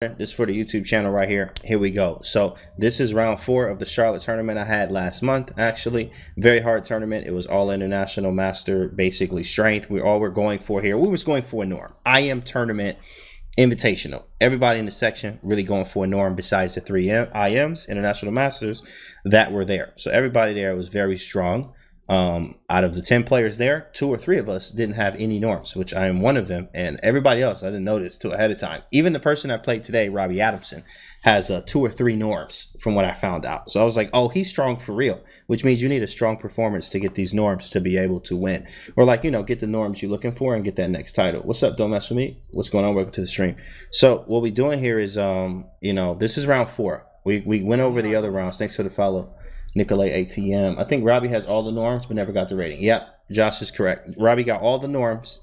This for the YouTube channel right here. Here we go. So this is round 4 of the Charlotte tournament I had last month. Actually, very hard tournament. It was all international master, basically strength. We all were going for here. We was going for a norm. IM tournament invitational. Everybody in the section really going for a norm besides the 3 IMs, international masters, that were there. So everybody there was very strong. Out of the 10 players there, 2 or 3 of us didn't have any norms, which I am one of them, and everybody else I didn't notice till ahead of time. Even the person I played today, Robbie Adamson, has 2 or 3 norms from what I found out. So I was like, oh, he's strong for real, which means you need a strong performance to get these norms to be able to win, or like, you know, get the norms you're looking for and get that next title. What's up? Don't mess with me. What's going on? Welcome to the stream. So what we're doing here is you know, this is round 4. We went over the other rounds. Thanks for the follow, Nicolay ATM. I think Robbie has all the norms but never got the rating. Yep, Josh is correct. Robbie got all the norms,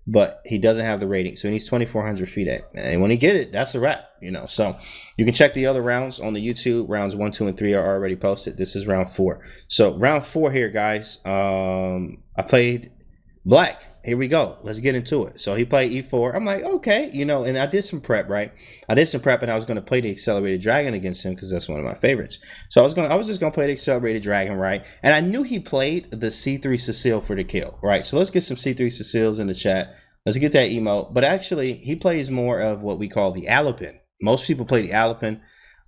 but he doesn't have the rating. So he needs 2,400 FIDE. And when he get it, that's a wrap, you know. So you can check the other rounds on the YouTube. Rounds 1, 2, and 3 are already posted. This is round 4. So round 4 here, guys. I played black. Here we go. Let's get into it. So he played e4. I'm like, okay, you know, and I did some prep, right? I did some prep, and I was going to play the Accelerated Dragon against him because that's one of my favorites. So I was just going to play the Accelerated Dragon, right? And I knew he played the C3 Cecile for the kill, right? So let's get some C3 Ceciles in the chat. Let's get that emote. But actually, he plays more of what we call the Alapin. Most people play the Alapin.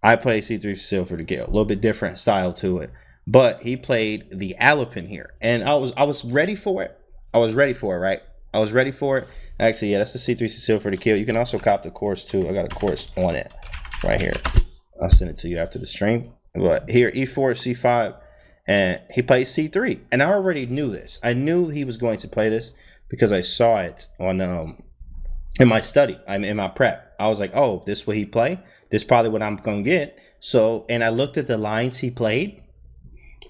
I play C3 Cecile for the kill. A little bit different style to it. But he played the Alapin here, and I was ready for it. I was ready for it, right? I was ready for it. Actually, yeah, that's the C3 Cecile for the kill. You can also cop the course too. I got a course on it right here. I'll send it to you after the stream. But here, E4, C5, and he plays C3. And I already knew this. I knew he was going to play this because I saw it on in my study. I'm in my prep. I was like, oh, this is what he play. This is probably what I'm gonna get. So, and I looked at the lines he played,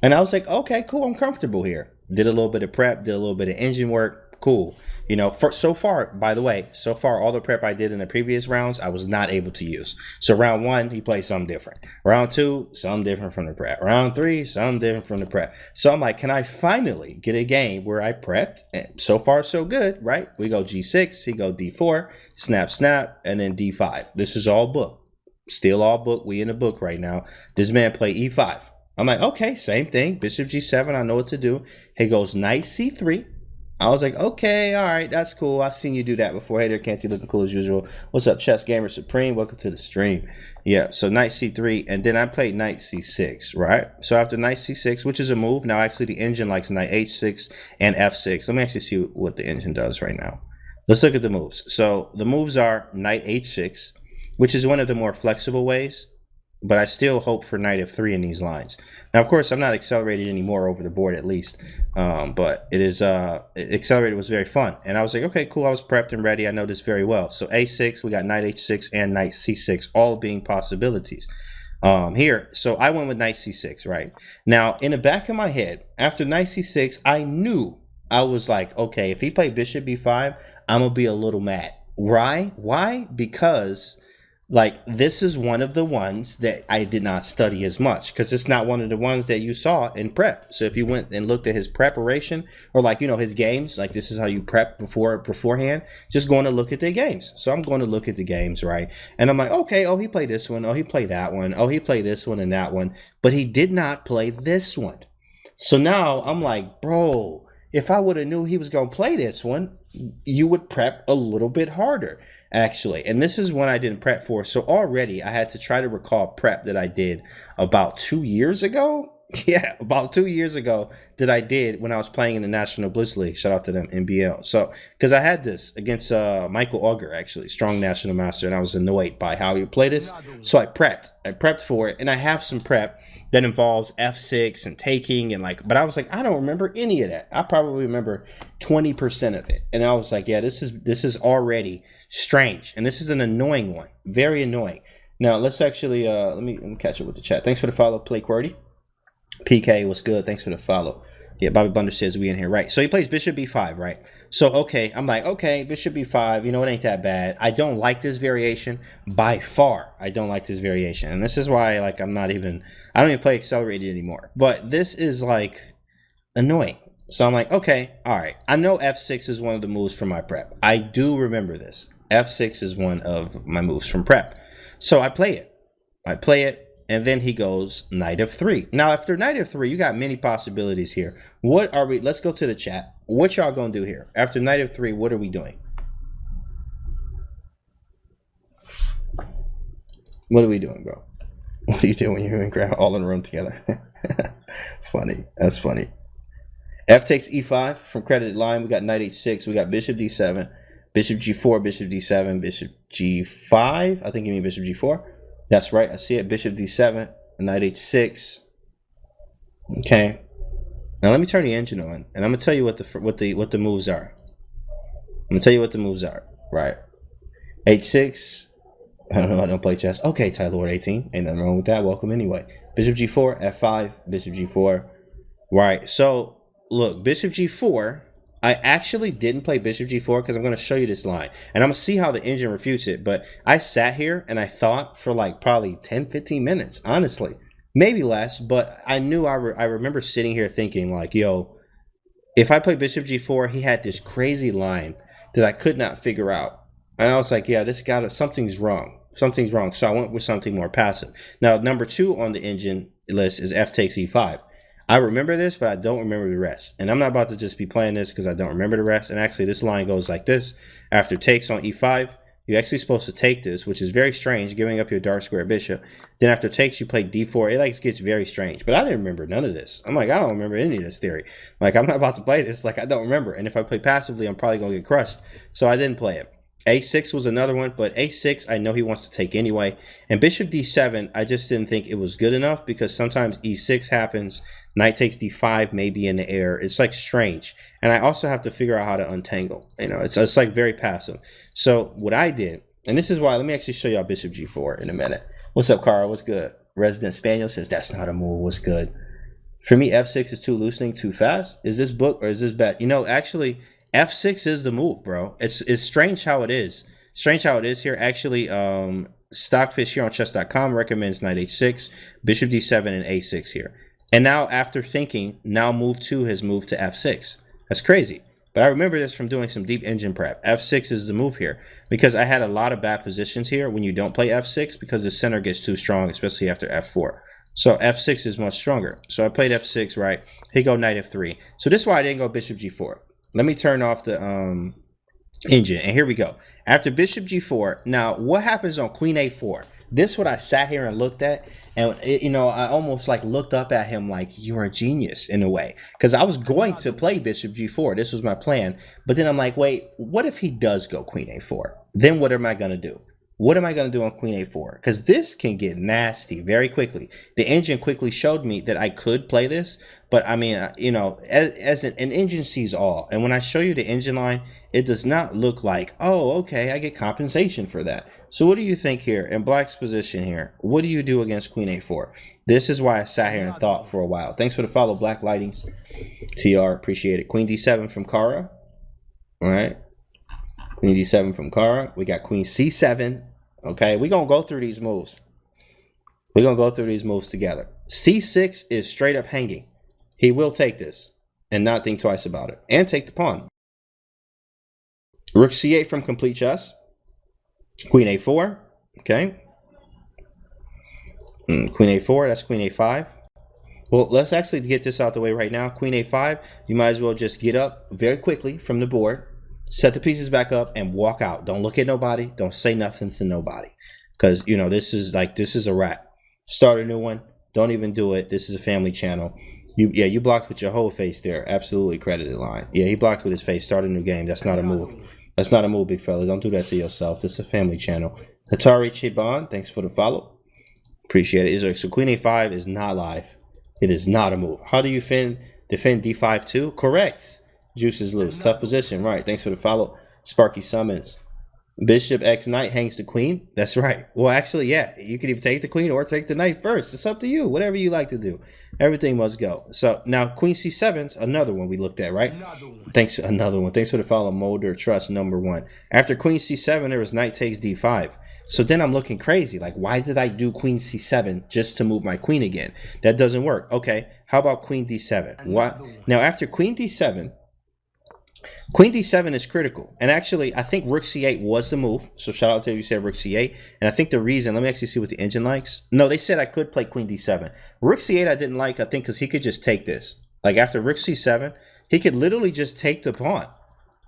and I was like, okay, cool. I'm comfortable here. Did a little bit of prep, did a little bit of engine work. Cool. You know, so far, by the way, so far, all the prep I did in the previous rounds, I was not able to use. So round 1, he played something different. Round 2, something different from the prep. Round 3, something different from the prep. So I'm like, can I finally get a game where I prepped? And so far, so good, right? We go G6, he go D4, snap, snap, and then D5. This is all book. Still all book. We in the book right now. This man played E5. I'm like, okay, same thing. Bishop G7, I know what to do. He goes Knight C3. I was like, okay, all right, that's cool. I've seen you do that before. Hey there, Canty, looking cool as usual. What's up, Chess Gamer Supreme? Welcome to the stream. Yeah, so Knight C3, and then I played Knight C6, right? So after Knight C6, which is a move, now actually the engine likes Knight H6 and F6. Let me actually see what the engine does right now. Let's look at the moves. So the moves are Knight H6, which is one of the more flexible ways, but I still hope for Knight F3 in these lines. Now, of course, I'm not accelerated anymore over the board, at least, but it is Accelerated was very fun, and I was like, okay, cool. I was prepped and ready. I know this very well. So A6, we got Knight H6 and Knight C6, all being possibilities here. So I went with Knight C6, right? Now, in the back of my head, after Knight C6, I knew, I was like, okay, if he played Bishop B5, I'm gonna be a little mad. Why? Because, like, this is one of the ones that I did not study as much because it's not one of the ones that you saw in prep. So if you went and looked at his preparation, or like, you know, his games, like this is how you prep beforehand, just going to look at their games. So I'm going to look at the games, right? And I'm like, okay, oh, he played this one. Oh, he played that one. Oh, he played this one and that one. But he did not play this one. So now I'm like, bro, if I would have knew he was going to play this one, you would prep a little bit harder, actually. And this is one I didn't prep for. So already I had to try to recall prep that I did about 2 years ago. Yeah, about 2 years ago that I did when I was playing in the National Blitz League. Shout out to them, NBL. So, because I had this against Michael Auger, actually, strong national master, and I was annoyed by how he played this. So I prepped for it, and I have some prep that involves F6 and taking and like, but I was like, I don't remember any of that. I probably remember 20% of it, and I was like, yeah, this is already strange, and this is an annoying one, very annoying. Now let's actually let me catch up with the chat. Thanks for the follow, Play QWERTY. PK, what's good? Thanks for the follow. Yeah, Bobby Bunder says we in here, right? So he plays Bishop B5, right? So, okay, I'm like, okay, Bishop B5, you know, it ain't that bad. I don't like this variation. By far, I don't like this variation. And this is why, like, I don't even play Accelerated anymore. But this is, like, annoying. So I'm like, okay, all right. I know F6 is one of the moves from my prep. I do remember this. F6 is one of my moves from prep. So I play it. And then he goes knight of 3. Now, after knight of 3, you got many possibilities here. What are we? Let's go to the chat. What y'all gonna do here? After knight of 3, what are we doing? What are we doing, bro? What do you do when you're and grandma all in a room together? Funny. That's funny. F takes e5 from credited line. We got knight h6. We got bishop d7, bishop g4, bishop d7, bishop g5. I think you mean bishop g4. That's right. I see it. Bishop d7, knight h6. Okay. Now let me turn the engine on, and I'm gonna tell you what the moves are. I'm gonna tell you what the moves are. Right. h6. I don't know. I don't play chess. Okay, Tylord 18. Ain't nothing wrong with that. Welcome anyway. Bishop g4, f5, bishop g4. Right. So look, bishop g4. I actually didn't play bishop g4 because I'm going to show you this line. And I'm going to see how the engine refutes it. But I sat here and I thought for like probably 10, 15 minutes, honestly. Maybe less. But I knew I remember sitting here thinking like, yo, if I play bishop g4, he had this crazy line that I could not figure out. And I was like, yeah, something's wrong. Something's wrong. So I went with something more passive. Now, number 2 on the engine list is f takes e5. I remember this, but I don't remember the rest. And I'm not about to just be playing this because I don't remember the rest. And actually, this line goes like this. After takes on e5, you're actually supposed to take this, which is very strange, giving up your dark square bishop. Then after takes, you play d4. It like gets very strange. But I didn't remember none of this. I'm like, I don't remember any of this theory. Like, I'm not about to play this. Like, I don't remember. And if I play passively, I'm probably going to get crushed. So I didn't play it. a6 was another one, but a6 I know he wants to take anyway. And bishop d7, I just didn't think it was good enough because sometimes e6 happens, knight takes d5 maybe in the air. It's like strange. And I also have to figure out how to untangle. You know, it's like very passive. So what I did, and this is why, let me actually show y'all bishop g4 in a minute. What's up, Carl? What's good? Resident Spaniel says that's not a move. What's good? For me, f6 is too loosening, too fast. Is this book or is this bet? You know, actually, f6 is the move, bro. It's strange how it is. Strange how it is here. Actually, Stockfish here on chess.com recommends knight h6, bishop d7, and a6 here. And now after thinking, now move 2 has moved to f6. That's crazy. But I remember this from doing some deep engine prep. f6 is the move here because I had a lot of bad positions here when you don't play f6 because the center gets too strong, especially after f4. So f6 is much stronger. So I played f6, right? Here go knight f3. So this is why I didn't go bishop g4. Let me turn off the engine, and here we go. After bishop g4, now what happens on queen a4? This is what I sat here and looked at, and you know, I almost like looked up at him like, you're a genius in a way, because I was going to play bishop g4. This was my plan, but then I'm like, wait, what if he does go queen a4? Then what am I going to do? What am I going to do on queen a4? Because this can get nasty very quickly. The engine quickly showed me that I could play this. But I mean, you know, as an engine sees all. And when I show you the engine line, it does not look like, oh, okay, I get compensation for that. So what do you think here in Black's position here? What do you do against queen a4? This is why I sat here and thought for a while. Thanks for the follow, Black Lightings. TR, appreciate it. Queen d7 from Kara. All right. Queen d7 from Kara. We got queen c7. Okay, we're going to go through these moves. We're going to go through these moves together. c6 is straight up hanging. He will take this and not think twice about it. And take the pawn. Rook c8 from Complete Chess. Queen a4. Okay. Queen a4. That's queen a5. Well, let's actually get this out the way right now. Queen a5. You might as well just get up very quickly from the board. Set the pieces back up and walk out. Don't look at nobody. Don't say nothing to nobody. Because, you know, this is a wrap. Start a new one. Don't even do it. This is a family channel. You blocked with your whole face there. Absolutely credited line. Yeah, he blocked with his face. Start a new game. That's not a move. That's not a move, big fella. Don't do that to yourself. This is a family channel. Hatari Chiban, thanks for the follow. Appreciate it. So queen a5 is not live. It is not a move. How do you defend d5 too? Correct. Juices loose. Tough position. Right. Thanks for the follow. Sparky Summons. Bishop x knight hangs the queen. That's right. Well, actually, yeah. You can either take the queen or take the knight first. It's up to you. Whatever you like to do. Everything must go. So now queen c7's another one we looked at, right? Thanks. Another one. Thanks for the follow. Molder Trust number 1. After queen c7, there was knight takes d5. So then I'm looking crazy. Like, why did I do queen c7 just to move my queen again? That doesn't work. Okay. How about queen d7? What? Now, after queen d7, Queen d7 is critical. And actually, I think rook c8 was the move. So shout out to you said rook c8. And I think the reason, let me actually see what the engine likes. No, they said I could play queen d7. Rook c8 I didn't like, I think, because he could just take this. Like after rook c7, he could literally just take the pawn.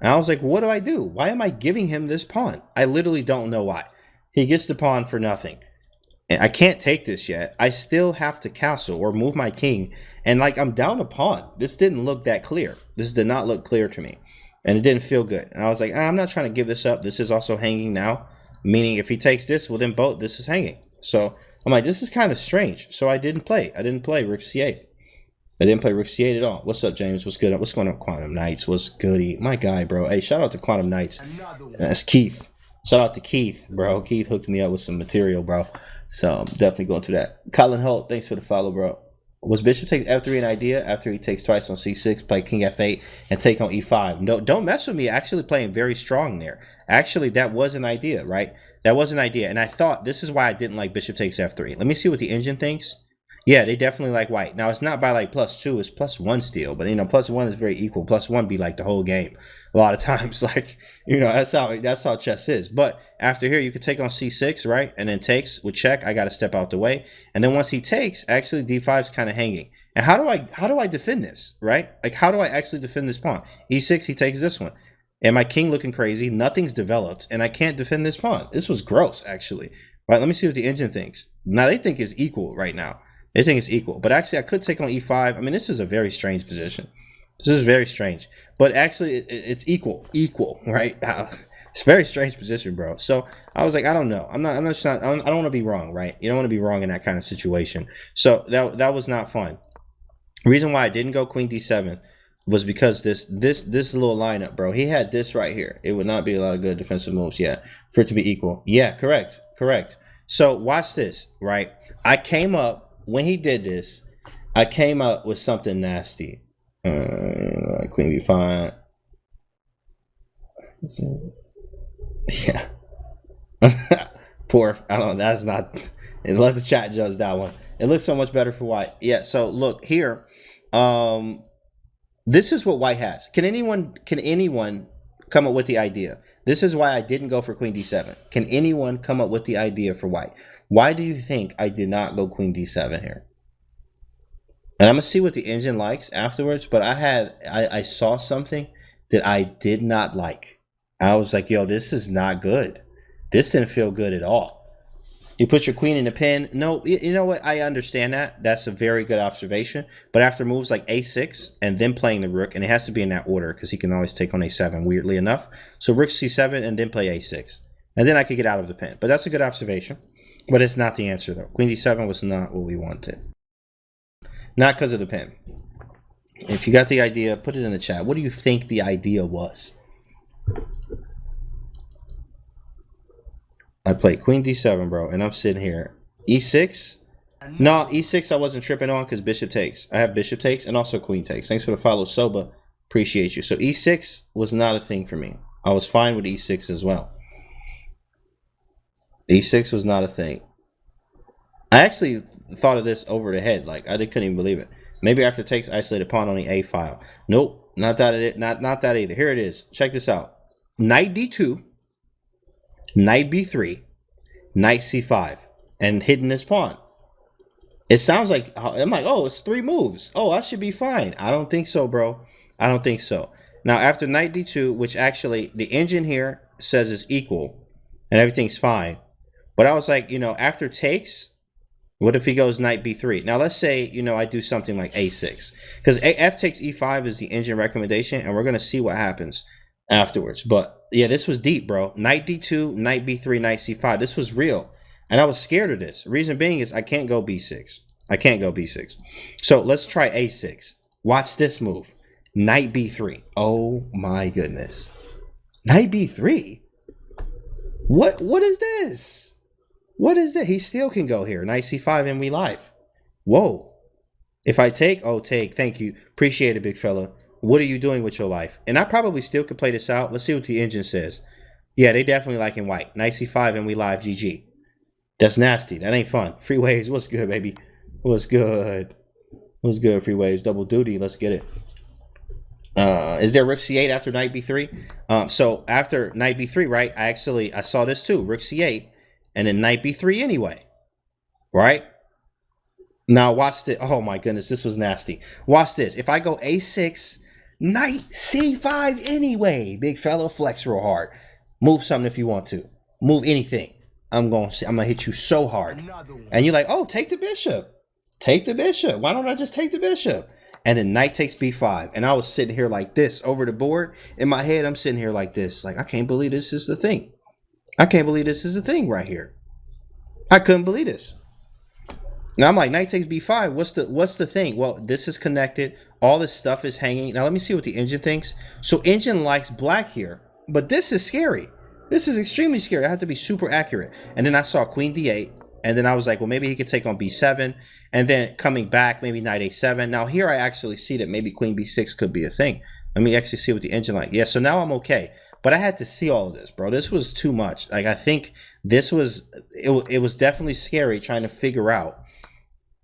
And I was like, what do I do? Why am I giving him this pawn? I literally don't know why. He gets the pawn for nothing. And I can't take this yet. I still have to castle or move my king. And like I'm down a pawn. This didn't look that clear. This did not look clear to me. And it didn't feel good. And I was like, I'm not trying to give this up. This is also hanging now. Meaning if he takes this, well then both this is hanging. So I'm like, this is kind of strange. So I didn't play. I didn't play rook c8. I didn't play rook c8 at all. What's up, James? What's good? What's going on, Quantum Knights? What's goody? My guy, bro. Hey, shout out to Quantum Knights. That's Keith. Shout out to Keith, bro. Keith hooked me up with some material, bro. So I'm definitely going through that. Colin Holt, thanks for the follow, bro. Was bishop takes f3 an idea after he takes twice on c6, play king f8, and take on e5? No, don't mess with me. Actually playing very strong there. Actually, that was an idea, right? That was an idea. And I thought this is why I didn't like bishop takes f3. Let me see what the engine thinks. Yeah, they definitely like white. Now, it's not by like +2. It's +1 still. But, you know, +1 is very equal. +1 be like the whole game. A lot of times, like, you know, that's how chess is. But after here, you could take on c6, right? And then takes with check. I got to step out the way. And then once he takes, actually d5 is kind of hanging. And how do I defend this, right? Like, how do I actually defend this pawn? e6, he takes this one. And my king looking crazy. Nothing's developed. And I can't defend this pawn. This was gross, actually. Right, let me see what the engine thinks. Now, they think it's equal right now. They think it's equal. But actually, I could take on e5. I mean, this is a very strange position. This is very strange. But actually, it's equal. Equal, right? It's a very strange position, bro. So I was like, I don't know. I don't want to be wrong, right? You don't want to be wrong in that kind of situation. So that was not fun. The reason why I didn't go queen d7 was because this little lineup, bro. He had this right here. It would not be a lot of good defensive moves, yeah, for it to be equal. Yeah, correct. So watch this, right? I came up, when he did this, I came up with something nasty. Queen b5. Yeah. Poor, I don't know, that's not, let the chat judge that one. It looks so much better for white. Yeah, so look here. This is what white has. Can anyone come up with the idea? This is why I didn't go for queen d7. Can anyone come up with the idea for white? Why do you think I did not go queen d7 here? And I'm gonna see what the engine likes afterwards, but I saw something that I did not like. I was like, yo, this is not good. This didn't feel good at all. You put your queen in the pin. No, you know what? I understand that. That's a very good observation. But after moves like a6 and then playing the rook, and it has to be in that order because he can always take on a7, weirdly enough. So rook c7 and then play a6. And then I could get out of the pin. But that's a good observation. But it's not the answer, though. Queen d7 was not what we wanted. Not because of the pin. If you got the idea, put it in the chat. What do you think the idea was? I played queen d7, bro, and I'm sitting here. e6? No, e6 I wasn't tripping on because bishop takes. I have bishop takes and also queen takes. Thanks for the follow, Soba. Appreciate you. So e6 was not a thing for me. I was fine with e6 as well. e6 was not a thing. I actually thought of this over the head. Like, I couldn't even believe it. Maybe after takes, isolated pawn on the a file. Nope, not that. Not that either. Here it is. Check this out. Knight d2, knight b3, knight c5, and hidden this pawn. It sounds like, I'm like, oh, it's 3 moves. Oh, I should be fine. I don't think so, bro. I don't think so. Now, after knight d2, which actually the engine here says is equal, and everything's fine. But I was like, you know, after takes, what if he goes knight b3? Now, let's say, you know, I do something like a6. Because f takes e5 is the engine recommendation, and we're going to see what happens afterwards. But, yeah, this was deep, bro. Knight d2, knight b3, knight c5. This was real. And I was scared of this. Reason being is I can't go b6. I can't go b6. So, let's try a6. Watch this move. Knight b3. Oh, my goodness. Knight b3? What is this? What is that? He still can go here. Knight c5 and we live. Whoa. If I take, oh, take. Thank you. Appreciate it, big fella. What are you doing with your life? And I probably still could play this out. Let's see what the engine says. Yeah, they definitely like in white. Knight c5 and we live. GG. That's nasty. That ain't fun. Free waves. What's good, baby? What's good? What's good, free waves? Double duty. Let's get it. Is there rook c8 after knight b3? So after knight b3, right? I saw this too, rook c8, and then knight b3 anyway, right? Now watch this. Oh my goodness, this was nasty. Watch this. If I go a6, knight c5 anyway, big fella, flex real hard. Move something if you want to. Move anything. I'm gonna hit you so hard. And you're like, oh, take the bishop. Take the bishop. Why don't I just take the bishop? And then knight takes b5. And I was sitting here like this over the board. In my head, I'm sitting here like this. Like, I can't believe this is the thing. I can't believe this is the thing right here. I couldn't believe this. Now I'm like, knight takes b5. What's the thing? Well, this is connected. All this stuff is hanging. Now let me see what the engine thinks. So engine likes black here. But this is scary. This is extremely scary. I have to be super accurate. And then I saw queen d8. And then I was like, well, maybe he could take on b7. And then coming back, maybe knight a7. Now here I actually see that maybe queen b6 could be a thing. Let me actually see what the engine like. Yeah, so now I'm okay. But I had to see all of this, bro. This was too much. Like, I think this was, it was definitely scary trying to figure out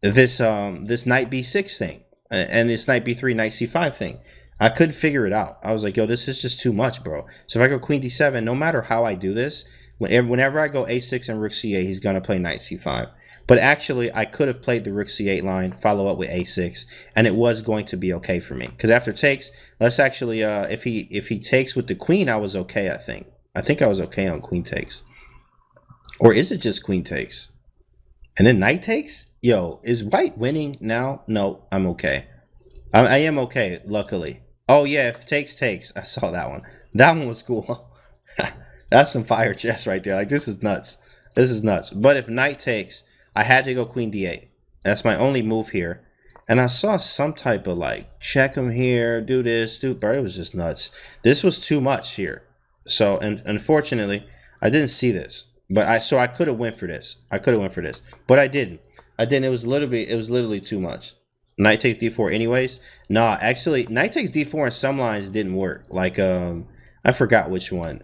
this this knight b6 thing. And this knight b3, knight c5 thing. I couldn't figure it out. I was like, yo, this is just too much, bro. So if I go queen d7, no matter how I do this, whenever I go a6 and rook c8, he's going to play knight c5. But actually, I could have played the rook c8 line, follow up with a6, and it was going to be okay for me. Because after takes, let's actually, if he takes with the queen, I was okay, I think. I think I was okay on queen takes. Or is it just queen takes? And then knight takes? Yo, is white winning now? No, I'm okay. I am okay, luckily. Oh, yeah, if takes, takes. I saw that one. That one was cool. That's some fire chess right there. Like, this is nuts. This is nuts. But if knight takes, I had to go queen d8. That's my only move here. And I saw some type of, like, check him here, do this, bro, it was just nuts. This was too much here. So, and unfortunately, I didn't see this. But I could have went for this. I could have went for this. But I didn't. It was literally too much. Knight takes d4 anyways. Nah, actually, knight takes d4 in some lines didn't work. Like, I forgot which one.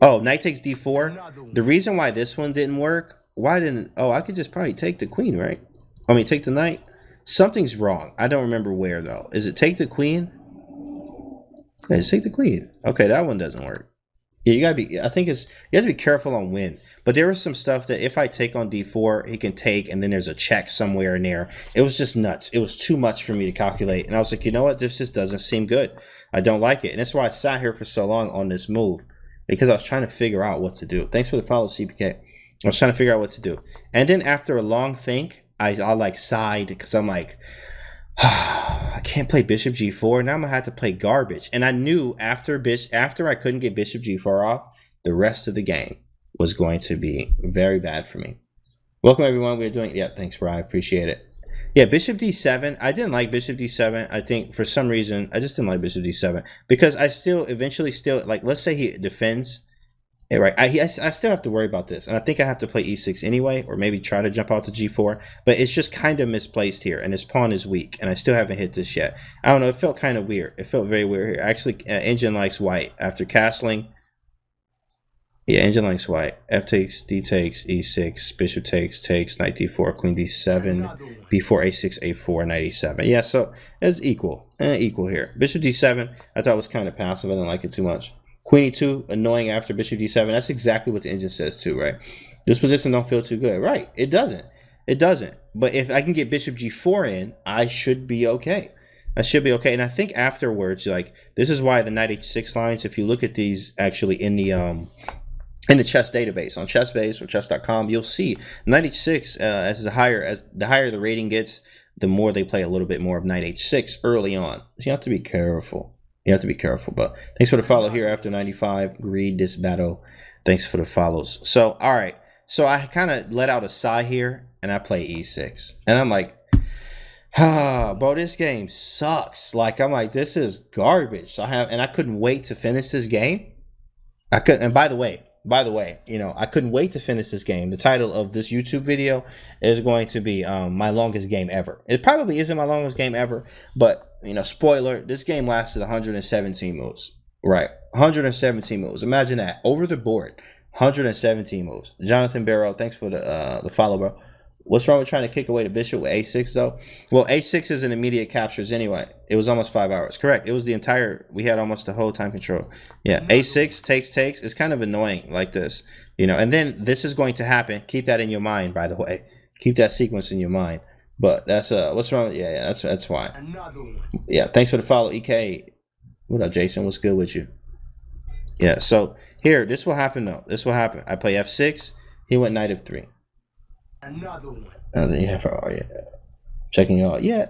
Oh, knight takes d4. The reason why this one didn't work, oh, I could just probably take the queen, right? I mean, take the knight. Something's wrong. I don't remember where, though. Is it take the queen? Yeah, just take the queen. Okay, that one doesn't work. Yeah, you gotta be, you have to be careful on when. But there was some stuff that if I take on d4, he can take, and then there's a check somewhere in there. It was just nuts. It was too much for me to calculate. And I was like, you know what? This just doesn't seem good. I don't like it. And that's why I sat here for so long on this move, because I was trying to figure out what to do. Thanks for the follow, CPK. I was trying to figure out what to do. And then after a long think, I like sighed, because I'm like, I can't play bishop g4. Now I'm going to have to play garbage. And I knew after I couldn't get bishop g4 off, the rest of the game was going to be very bad for me. Welcome, everyone. We're doing, yeah, thanks, bro. I appreciate it. Yeah, bishop d7. I didn't like bishop d7. I think for some reason, I just didn't like bishop d7. Because I eventually, like, let's say he defends. Yeah, right. I still have to worry about this. And I think I have to play e6 anyway, or maybe try to jump out to g4. But it's just kind of misplaced here, and his pawn is weak, and I still haven't hit this yet. I don't know. It felt kind of weird. It felt very weird here. Actually, engine likes white. After castling, yeah, engine likes white. F takes, D takes, E6, bishop takes, knight D4, queen D7, B4, A6, A4, knight E7. Yeah, so it's equal. Equal here. Bishop D7, I thought was kind of passive. I didn't like it too much. Queen E2, annoying after bishop D7. That's exactly what the engine says too, right? This position don't feel too good. Right, it doesn't. It doesn't. But if I can get bishop G4 in, I should be okay. I should be okay. And I think afterwards, like, this is why the knight H6 lines, if you look at these actually in the chess database on chessbase or chess.com, you'll see knight h6 as the higher the rating gets, the more they play a little bit more of knight h6 early on. So you have to be careful. You have to be careful. But thanks for the follow here after 95. Greed this battle. Thanks for the follows. So all right. So I kind of let out a sigh here, and I play e6, and I'm like, bro, this game sucks. Like, I'm like, this is garbage. So I couldn't wait to finish this game. I couldn't. And by the way, you know, I couldn't wait to finish this game. The title of this YouTube video is going to be my longest game ever. It probably isn't my longest game ever, but, you know, spoiler, this game lasted 117 moves. Right, 117 moves. Imagine that, over the board, 117 moves. Jonathan Barrow, thanks for the follow, bro. What's wrong with trying to kick away the bishop with a6 though? Well, a6 is an immediate captures anyway. It was almost 5 hours. Correct. It was the entire, we had almost the whole time control. Yeah, a6 takes. It's kind of annoying like this, you know. And then this is going to happen. Keep that in your mind, by the way. Keep that sequence in your mind. But that's what's wrong? Yeah, that's why. Yeah, thanks for the follow, EK. What up, Jason? What's good with you? Yeah, so here, this will happen though. This will happen. I play f6. He went knight f3. Another one. Yeah, bro. Yeah. Checking you out. Yeah.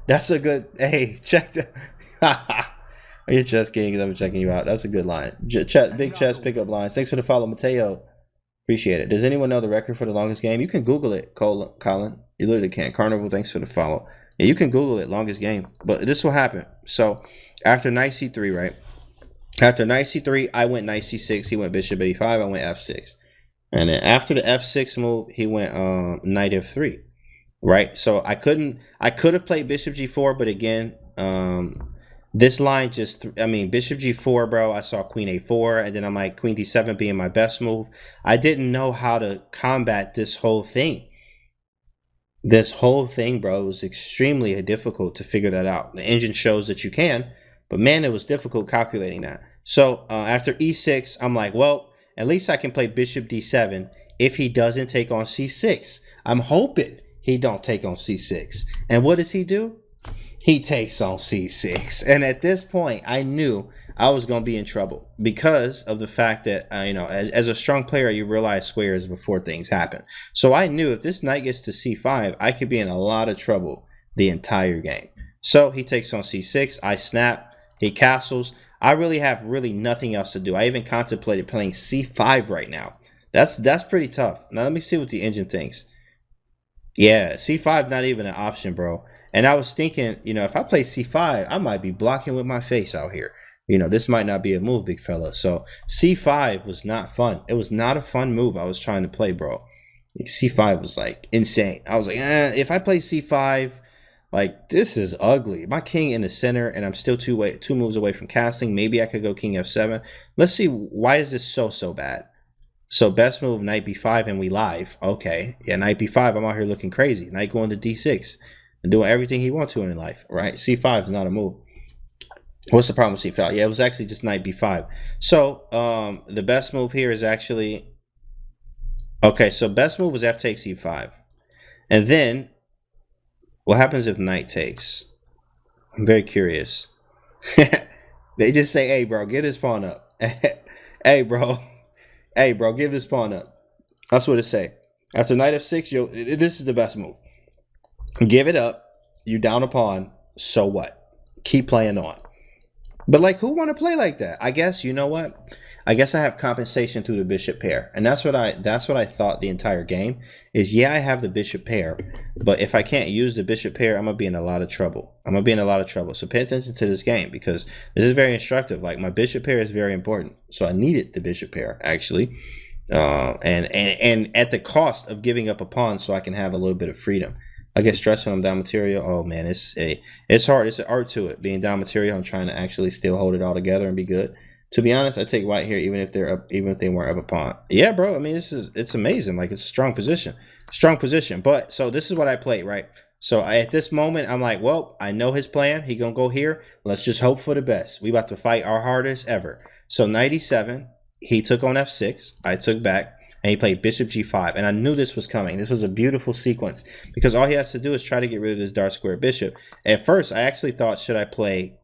That's a good. Hey, check that. Your chess king, because I'm checking you out. That's a good line. Big chess pickup lines. Thanks for the follow, Mateo. Appreciate it. Does anyone know the record for the longest game? You can Google it, Colin. You literally can. Carnival, thanks for the follow. Yeah, you can Google it, longest game. But this will happen. So after knight c3, right? After knight c3, I went knight c6. He went bishop a5. I went f6. And then after the f6 move, he went knight f3, right? So I could have played bishop g4, but again, this line just, bishop g4, bro. I saw queen a4, and then I'm like queen d7 being my best move. I didn't know how to combat this whole thing. This whole thing, bro, was extremely difficult to figure that out. The engine shows that you can, but man, it was difficult calculating that. So after e6, I'm like, well, at least I can play bishop d7 if he doesn't take on c6. I'm hoping he don't take on c6. And what does he do? He takes on c6. And at this point, I knew I was going to be in trouble because of the fact that, as a strong player, you realize squares before things happen. So I knew if this knight gets to c5, I could be in a lot of trouble the entire game. So he takes on c6. I snap. He castles. I really have nothing else to do. I even contemplated playing c5 right now. That's pretty tough. Now let me see what the engine thinks. Yeah, c5 not even an option, bro. And I was thinking, if I play c5, I might be blocking with my face out here. This might not be a move, big fella. So c5 was not fun. It was not a fun move I was trying to play, bro. c5 was like insane. I was like, if I play c5, like, this is ugly. My king in the center, and I'm still two moves away from castling. Maybe I could go king f7. Let's see, why is this so bad? So best move, knight b5, and we live. Okay, yeah, knight b5, I'm out here looking crazy. Knight going to d6 and doing everything he wants to in life, right? c5 is not a move. What's the problem with c5? Yeah, it was actually just knight b5. So the best move here is actually... Okay, so best move was f takes c5. And then... what happens if knight takes? I'm very curious. They just say, hey, bro, get his pawn up. Hey, bro, give this pawn up. That's what it say. After knight f6, this is the best move. Give it up. You down a pawn. So what? Keep playing on. But, like, who want to play like that? I guess, you know what? I guess I have compensation through the bishop pair. And that's what I thought the entire game is, yeah, I have the bishop pair, but if I can't use the bishop pair, I'm going to be in a lot of trouble. So pay attention to this game because this is very instructive. Like, my bishop pair is very important. So I needed the bishop pair, actually. And at the cost of giving up a pawn so I can have a little bit of freedom. I get stressed when I'm down material. Oh man, it's hard. It's an art to it, being down material and trying to actually still hold it all together and be good. To be honest, I take white here, even if they're up, even if they weren't up a pawn. Yeah, bro. I mean, it's amazing. Like, it's a strong position. But so this is what I played, right? So at this moment, I'm like, well, I know his plan. He gonna go here. Let's just hope for the best. We about to fight our hardest ever. So knight e7, he took on f6. I took back. And he played bishop g5. And I knew this was coming. This was a beautiful sequence. Because all he has to do is try to get rid of this dark square bishop. At first, I actually thought, should I play,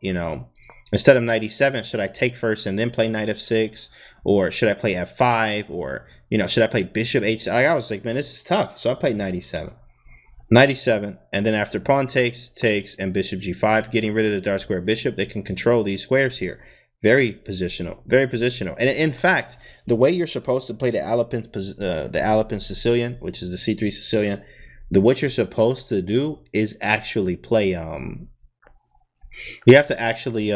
instead of knight e7, should I take first and then play knight f6? Or should I play f5? Or, should I play bishop h? I was like, man, this is tough. So I played knight e7. Knight e7. And then after pawn takes, and bishop g5, getting rid of the dark square bishop, they can control these squares here. Very positional. And in fact, the way you're supposed to play the Alapin Sicilian, which is the C3 Sicilian, what you're supposed to do is actually play. You have to actually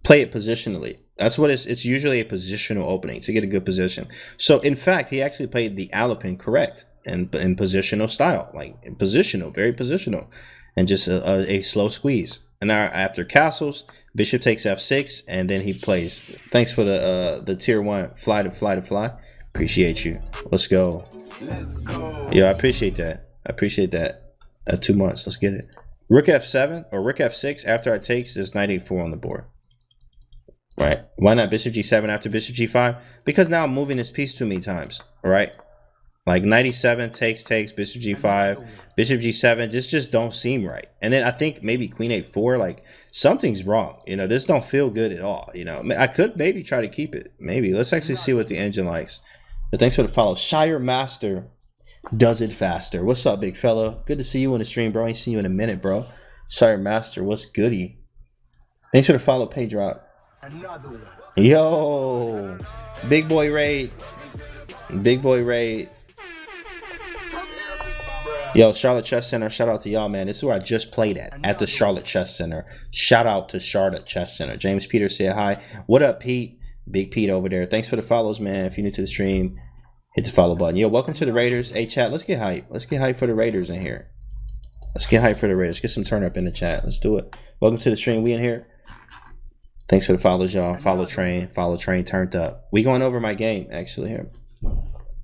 play it positionally. That's what it's usually a positional opening to get a good position. So in fact, he actually played the Alapin correct and in positional style, like positional, very positional, and just a slow squeeze. And now after castles, bishop takes f6, and then he plays. Thanks for the tier 1 fly. Appreciate you. Let's go. Yeah, I appreciate that. I appreciate that. 2 months. Let's get it. Rook f7 or rook f6 after I takes is knight e4 on the board. Right? Why not bishop g7 after bishop g5? Because now I'm moving this piece too many times. Right? Like knight e7 takes, bishop g5, bishop g7 just don't seem right. And then I think maybe queen a4, like something's wrong. You know, this don't feel good at all. You know, I could maybe try to keep it. Maybe. Let's actually see what the engine likes. But thanks for the follow. Shire Master does it faster. What's up, big fella? Good to see you on the stream, bro. I ain't seen you in a minute, bro. Shire Master, what's goody? Thanks for the follow, Pedro. Yo, big boy raid. Big boy raid. Yo, Charlotte Chess Center, shout out to y'all, man. This is where I just played at the Charlotte Chess Center. Shout out to Charlotte Chess Center. James Peter said hi. What up, Pete? Big Pete over there. Thanks for the follows, man. If you're new to the stream, hit the follow button. Yo, welcome to the Raiders. Hey, chat, let's get hype. Let's get hype for the Raiders in here. Let's get hype for the Raiders. Get some turn up in the chat. Let's do it. Welcome to the stream. We in here. Thanks for the follows, y'all. Follow train turned up. We going over my game, actually, here.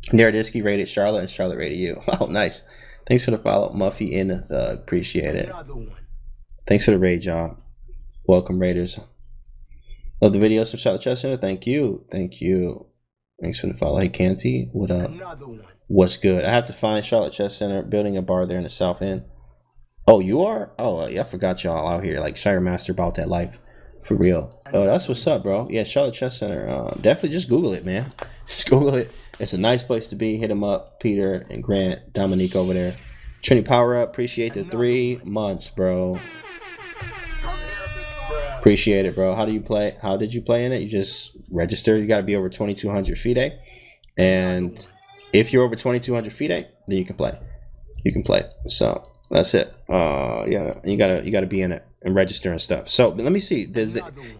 Naradisky rated Charlotte and Charlotte rated you. Oh, nice. Thanks for the follow, Muffy in the Thug. Appreciate it. Thanks for the raid, y'all. Welcome, Raiders. Love the videos from Charlotte Chess Center. Thank you. Thank you. Thanks for the follow. Hey, Canty. What up? What's good? I have to find Charlotte Chess Center, building a bar there in the south end. Oh, you are? Oh, yeah, I forgot y'all out here. Like, Shire Master about that life. For real. Oh, that's what's up, bro. Yeah, Charlotte Chess Center. Definitely just Google it, man. Just Google it. It's a nice place to be. Hit them up, Peter and Grant, Dominique over there. Trini Power Up, appreciate the 3 months, bro. Appreciate it, bro. How do you play? How did you play in it? You just register. You got to be over 2,200 FIDE, and if you're over 2,200 FIDE, then you can play. You can play. So that's it. Yeah, you gotta be in it and register and stuff. So let me see.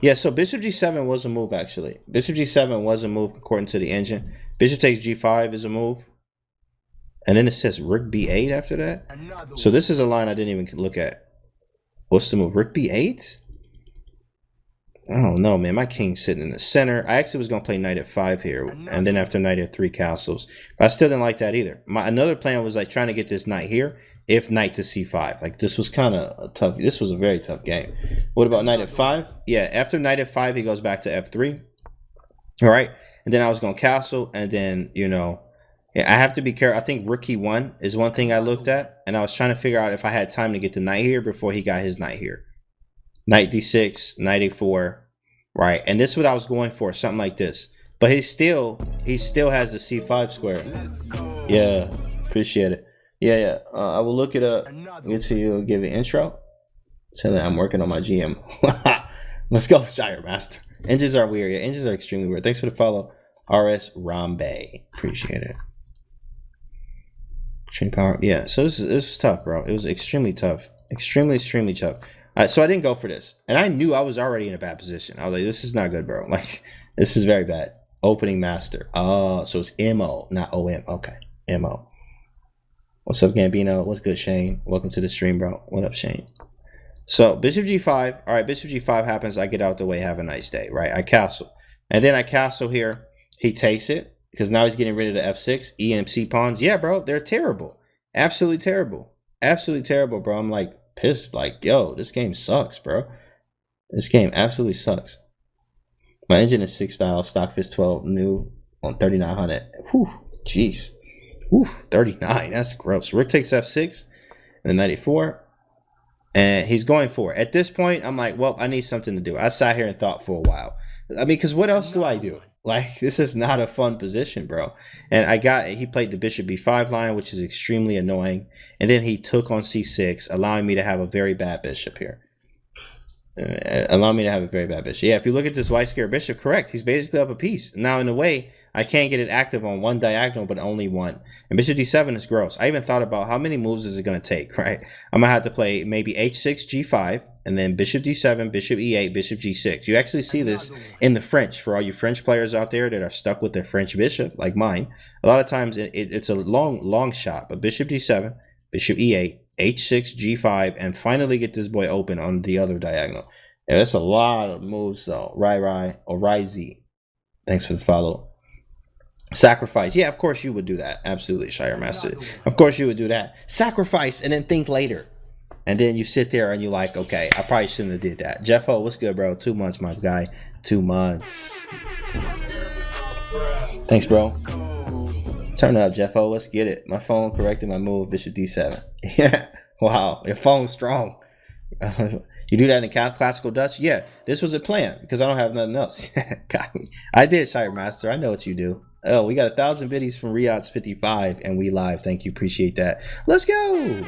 Yeah. So bishop g7 was a move actually. Bishop g7 was a move according to the engine. Bishop takes g5 is a move. And then it says rook b8 after that. So this is a line I didn't even look at. What's the move? Rook b8? I don't know, man. My king's sitting in the center. I actually was going to play knight at 5 here. And then after knight at 3 castles. But I still didn't like that either. Another plan was like trying to get this knight here. If knight to c5. Like this was kind of a tough. This was a very tough game. What about knight at 5? Yeah, after knight at 5, he goes back to f3. All right. And then I was going to castle, and then, you know, yeah, I have to be careful. I think rook e1 is one thing I looked at, and I was trying to figure out if I had time to get the knight here before he got his knight here. Knight d6, knight a4, right? And this is what I was going for, something like this. But he still has the c5 square. Yeah, appreciate it. Yeah. I will look it up, get to you, give an intro. Tell that I'm working on my GM. Let's go, Shire Master. Engines are weird. Yeah, engines are extremely weird. Thanks for the follow, RS Rambe. Appreciate it. Train power. Yeah, so this was tough, bro. It was extremely tough. Extremely tough. So I didn't go for this. And I knew I was already in a bad position. I was like, this is not good, bro. Like, this is very bad. Opening master. Oh, so it's MO, not OM. Okay, MO. What's up, Gambino? What's good, Shane? Welcome to the stream, bro. What up, Shane? So bishop g5. All right, bishop g5 happens. I get out the way. Have a nice day, right? I castle. And then I castle here. He takes it because now he's getting rid of the f6. E and c pawns. Yeah, bro. They're terrible. Absolutely terrible. Absolutely terrible, bro. I'm like pissed. Like, yo, this game sucks, bro. This game absolutely sucks. My engine is 6 style. Stock fits 12 new on 3,900. Whew. Jeez. Whew. 39. That's gross. Rook takes f6 and then knight e4. And he's going for it. At this point, I'm like, well, I need something to do. I sat here and thought for a while. I mean, because what else do I do? Like, this is not a fun position, bro. And he played the bishop b5 line, which is extremely annoying. And then he took on c6, allowing me to have a very bad bishop here. Yeah, if you look at this white square bishop, correct. He's basically up a piece. Now, in a way, I can't get it active on one diagonal, but only one. And bishop d7 is gross. I even thought about how many moves is it going to take, right? I'm going to have to play maybe h6, g5, and then bishop d7, bishop e8, bishop g6. You actually see this in the French. For all you French players out there that are stuck with their French bishop, like mine, a lot of times it's a long shot. But bishop d7, bishop e8, h6, g5, and finally get this boy open on the other diagonal. Yeah, that's a lot of moves, though. Rai or Rai Z. Thanks for the follow. Sacrifice. Yeah, of course you would do that. Absolutely, Shire Master. Of course you would do that. Sacrifice and then think later. And then you sit there and you're like, okay, I probably shouldn't have did that. Jeff O, what's good, bro? 2 months, my guy. 2 months. Thanks, bro. Turn up, Jeff O. Let's get it. My phone corrected my move, Bishop D7. Yeah. Wow. Your phone's strong. You do that in classical Dutch? Yeah. This was a plan because I don't have nothing else. Got me. I did, Shire Master. I know what you do. Oh, we got 1,000 biddies from Riyadh's 55 and we live. Thank you. Appreciate that. Let's go.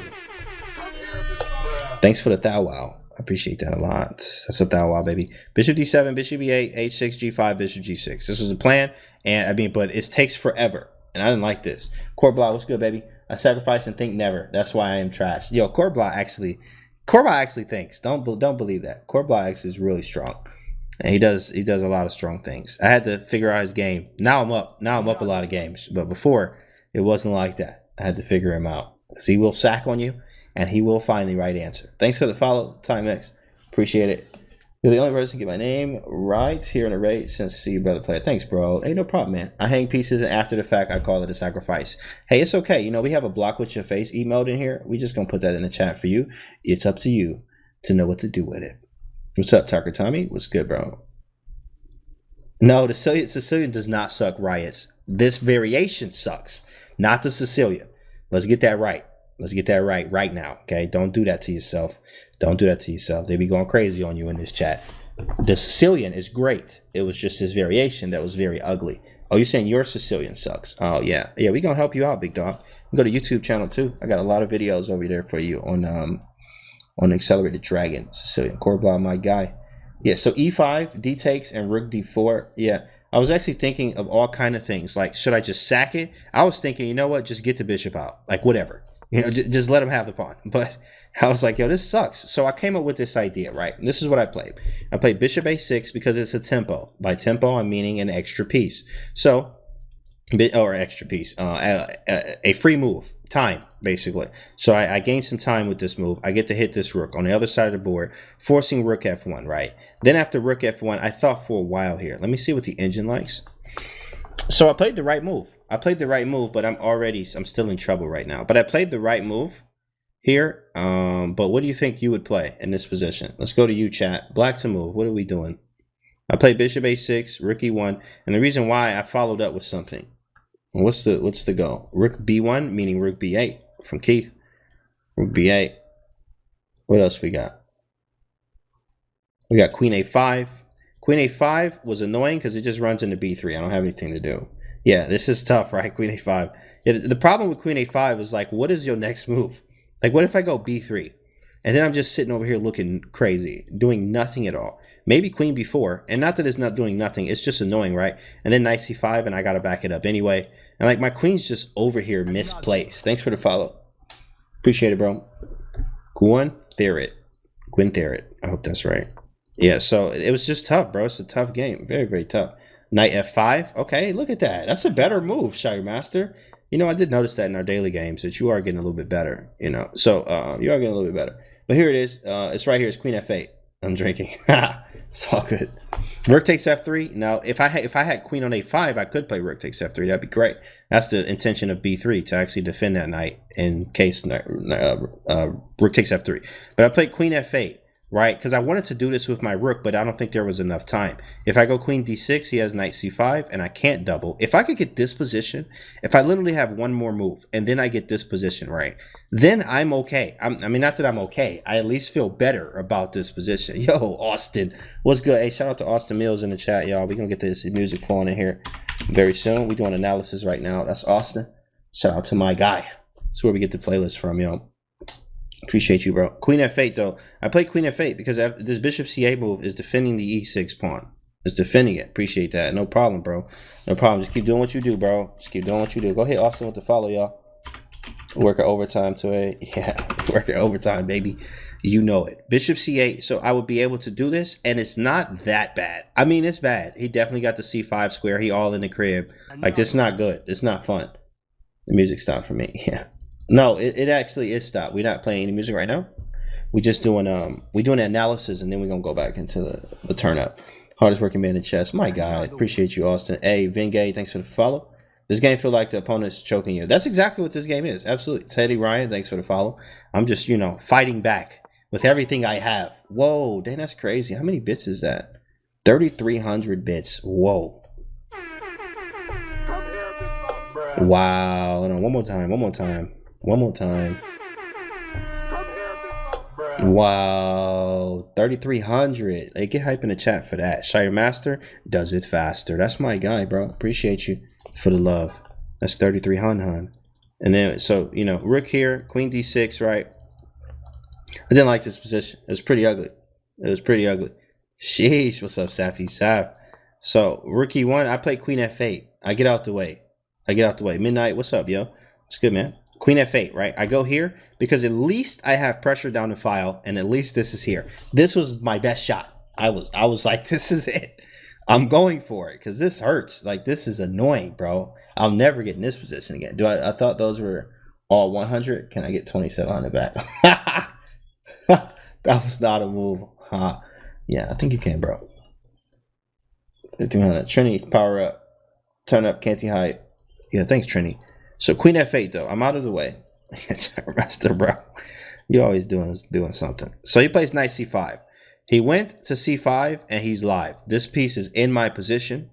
Thanks for the thou wow. I appreciate that a lot. That's a thou wow, baby. Bishop D7, Bishop E8, H6, G5, Bishop G6. This was the plan. And I mean, but it takes forever. And I didn't like this. Corbla, what's good, baby? I sacrifice and think never. That's why I am trash. Yo, Corbla actually thinks. Don't believe that. Corbla actually is really strong. And he does a lot of strong things. I had to figure out his game. Now I'm up. Now I'm up a lot of games. But before, it wasn't like that. I had to figure him out. Because he will sack on you. And he will find the right answer. Thanks for the follow, Timex. Appreciate it. You're the only person to get my name right here in a raid since see you brother play. Thanks, bro. Ain't no problem, man. I hang pieces and after the fact, I call it a sacrifice. Hey, it's okay. You know, we have a block with your face emote in here. We just gonna put that in the chat for you. It's up to you to know what to do with it. What's up, Tucker Tommy? What's good, bro? No, the Sicilian does not suck, riots. This variation sucks, not the Sicilian. Let's get that right. Let's get that right now, okay? Don't do that to yourself. Don't do that to yourself. They be going crazy on you in this chat. The Sicilian is great. It was just this variation that was very ugly. Oh, you're saying your Sicilian sucks. Oh, yeah. Yeah, we going to help you out, big dog. Go to YouTube channel, too. I got a lot of videos over there for you on Accelerated Dragon, Sicilian. Corbla, my guy. Yeah, so E5, D takes, and Rook D4. Yeah, I was actually thinking of all kind of things. Like, should I just sack it? I was thinking, you know what? Just get the bishop out. Like, whatever. You know, just let him have the pawn. But I was like, yo, this sucks. So I came up with this idea, right? This is what I played. I played Bishop A6 because it's a tempo. By tempo, I'm meaning an extra piece. So, or extra piece, a free move, time, basically. So I gain some time with this move. I get to hit this rook on the other side of the board, forcing rook F1, right? Then after rook F1, I thought for a while here. Let me see what the engine likes. So I played the right move. But I'm still in trouble right now. But I played the right move here. But what do you think you would play in this position? Let's go to you, chat. Black to move. What are we doing? I played Bishop A6, Rook E1, and the reason why I followed up with something. What's the goal? Rook B1, meaning Rook B8 from Keith. Rook B8. What else we got? We got Queen A5. Queen A5 was annoying because it just runs into B3. I don't have anything to do. Yeah, this is tough, right? Queen A5. Yeah, the problem with Queen A5 is like, what is your next move? Like, what if I go B3? And then I'm just sitting over here looking crazy, doing nothing at all. Maybe Queen B4. And not that it's not doing nothing. It's just annoying, right? And then Knight C5, and I got to back it up anyway. And like, my Queen's just over here misplaced. Thanks for the follow. Appreciate it, bro. Gwyn Therit. I hope that's right. Yeah, so it was just tough, bro. It's a tough game. Very, very tough. Knight F5. Okay, look at that. That's a better move, Shire Master. You know, I did notice that in our daily games that you are getting a little bit better, you know. So you are getting a little bit better. But here it is. It's right here. It's Queen F8. I'm drinking. It's all good. Rook takes F3. Now, if I had Queen on A5, I could play Rook takes F3. That'd be great. That's the intention of B3, to actually defend that knight in case Rook takes F3. But I played Queen F8. Right, because I wanted to do this with my rook, but I don't think there was enough time. If I go Queen D6, he has Knight C5, and I can't double. If I could get this position, if I literally have one more move, and then I get this position right, then I'm okay. I mean, not that I'm okay. I at least feel better about this position. Yo, Austin, what's good? Hey, shout out to Austin Mills in the chat, y'all. We're going to get this music flowing in here very soon. We're doing analysis right now. That's Austin. Shout out to my guy. That's where we get the playlist from, yo. Appreciate you, bro. Queen F8, though. I played Queen F8 because this Bishop C8 move is defending the E6 pawn. It's defending it. Appreciate that. No problem, bro. No problem. Just keep doing what you do, bro. Just keep doing what you do. Go ahead, Austin, with the follow, y'all. Work overtime today. Yeah, work overtime, baby. You know it. Bishop C8. So I would be able to do this, and it's not that bad. I mean, it's bad. He definitely got the C5 square. He all in the crib. Like, this is not good. It's not fun. The music stopped for me. Yeah. No, it actually is stopped. We're not playing any music right now. We're just doing the analysis, and then we're gonna go back into the turn up. Hardest working man in chess. My God, appreciate you, Austin. Hey, Vingay, thanks for the follow. This game feel like the opponent's choking you. That's exactly what this game is. Absolutely. Teddy Ryan, thanks for the follow. I'm just, fighting back with everything I have. Whoa, dang, that's crazy. How many bits is that? 3,300 bits. Whoa. Wow. No, one more time. Wow. 3,300. Hey, get hype in the chat for that. Shire Master does it faster. That's my guy, bro. Appreciate you for the love. That's 3,300. And then, so, rook here, queen d6, right? I didn't like this position. It was pretty ugly. Sheesh. What's up, Safi Saf? So, rook e1, I play queen f8. I get out the way. Midnight, what's up, yo? What's good, man? Queen f8, right? I go here because at least I have pressure down the file, and at least this is here. This was my best shot. I was like, this is it. I'm going for it because this hurts. Like, this is annoying, bro. I'll never get in this position again. I thought those were all 100. Can I get 2,700 back? That was not a move. Yeah, I think you can, bro. 1,300. Trini, power up. Turn up, Canty height. Yeah, thanks, Trini. So queen f8 though. I'm out of the way. Master, bro. You always doing something. So he plays knight c5. He went to c5 and he's live. This piece is in my position.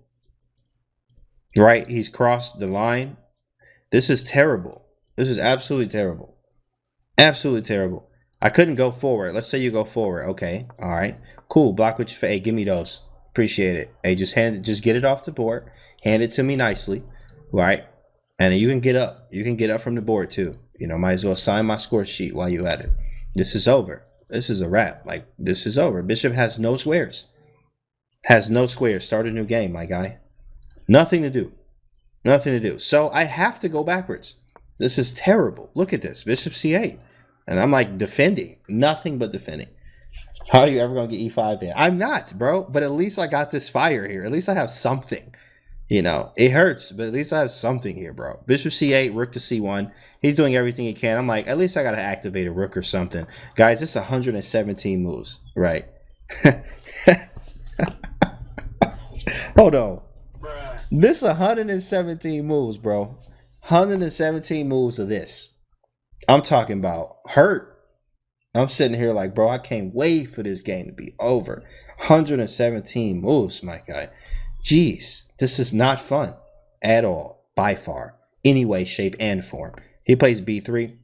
Right? He's crossed the line. This is terrible. This is absolutely terrible. Absolutely terrible. I couldn't go forward. Let's say you go forward. Okay. All right. Cool. Block with your face. Hey, give me those. Appreciate it. Hey, just get it off the board. Hand it to me nicely. Right? And you can get up. You can get up from the board too. Might as well sign my score sheet while you at it. This is over. This is a wrap. Like, this is over. Bishop has no squares. Start a new game, my guy. Nothing to do. So I have to go backwards. This is terrible. Look at this. Bishop c8. And I'm like defending. Nothing but defending. How are you ever going to get e5 in? I'm not, bro. But at least I got this fire here. At least I have something. It hurts, but at least I have something here, bro. Bishop c8, rook to c1. He's doing everything he can. I'm like, at least I got to activate a rook or something. Guys, it's 117 moves, right? Hold on. This 117 moves, bro. 117 moves of this. I'm talking about hurt. I'm sitting here like, bro, I can't wait for this game to be over. 117 moves, my guy. Jeez, this is not fun at all, by far, any way, shape, and form. He plays b3,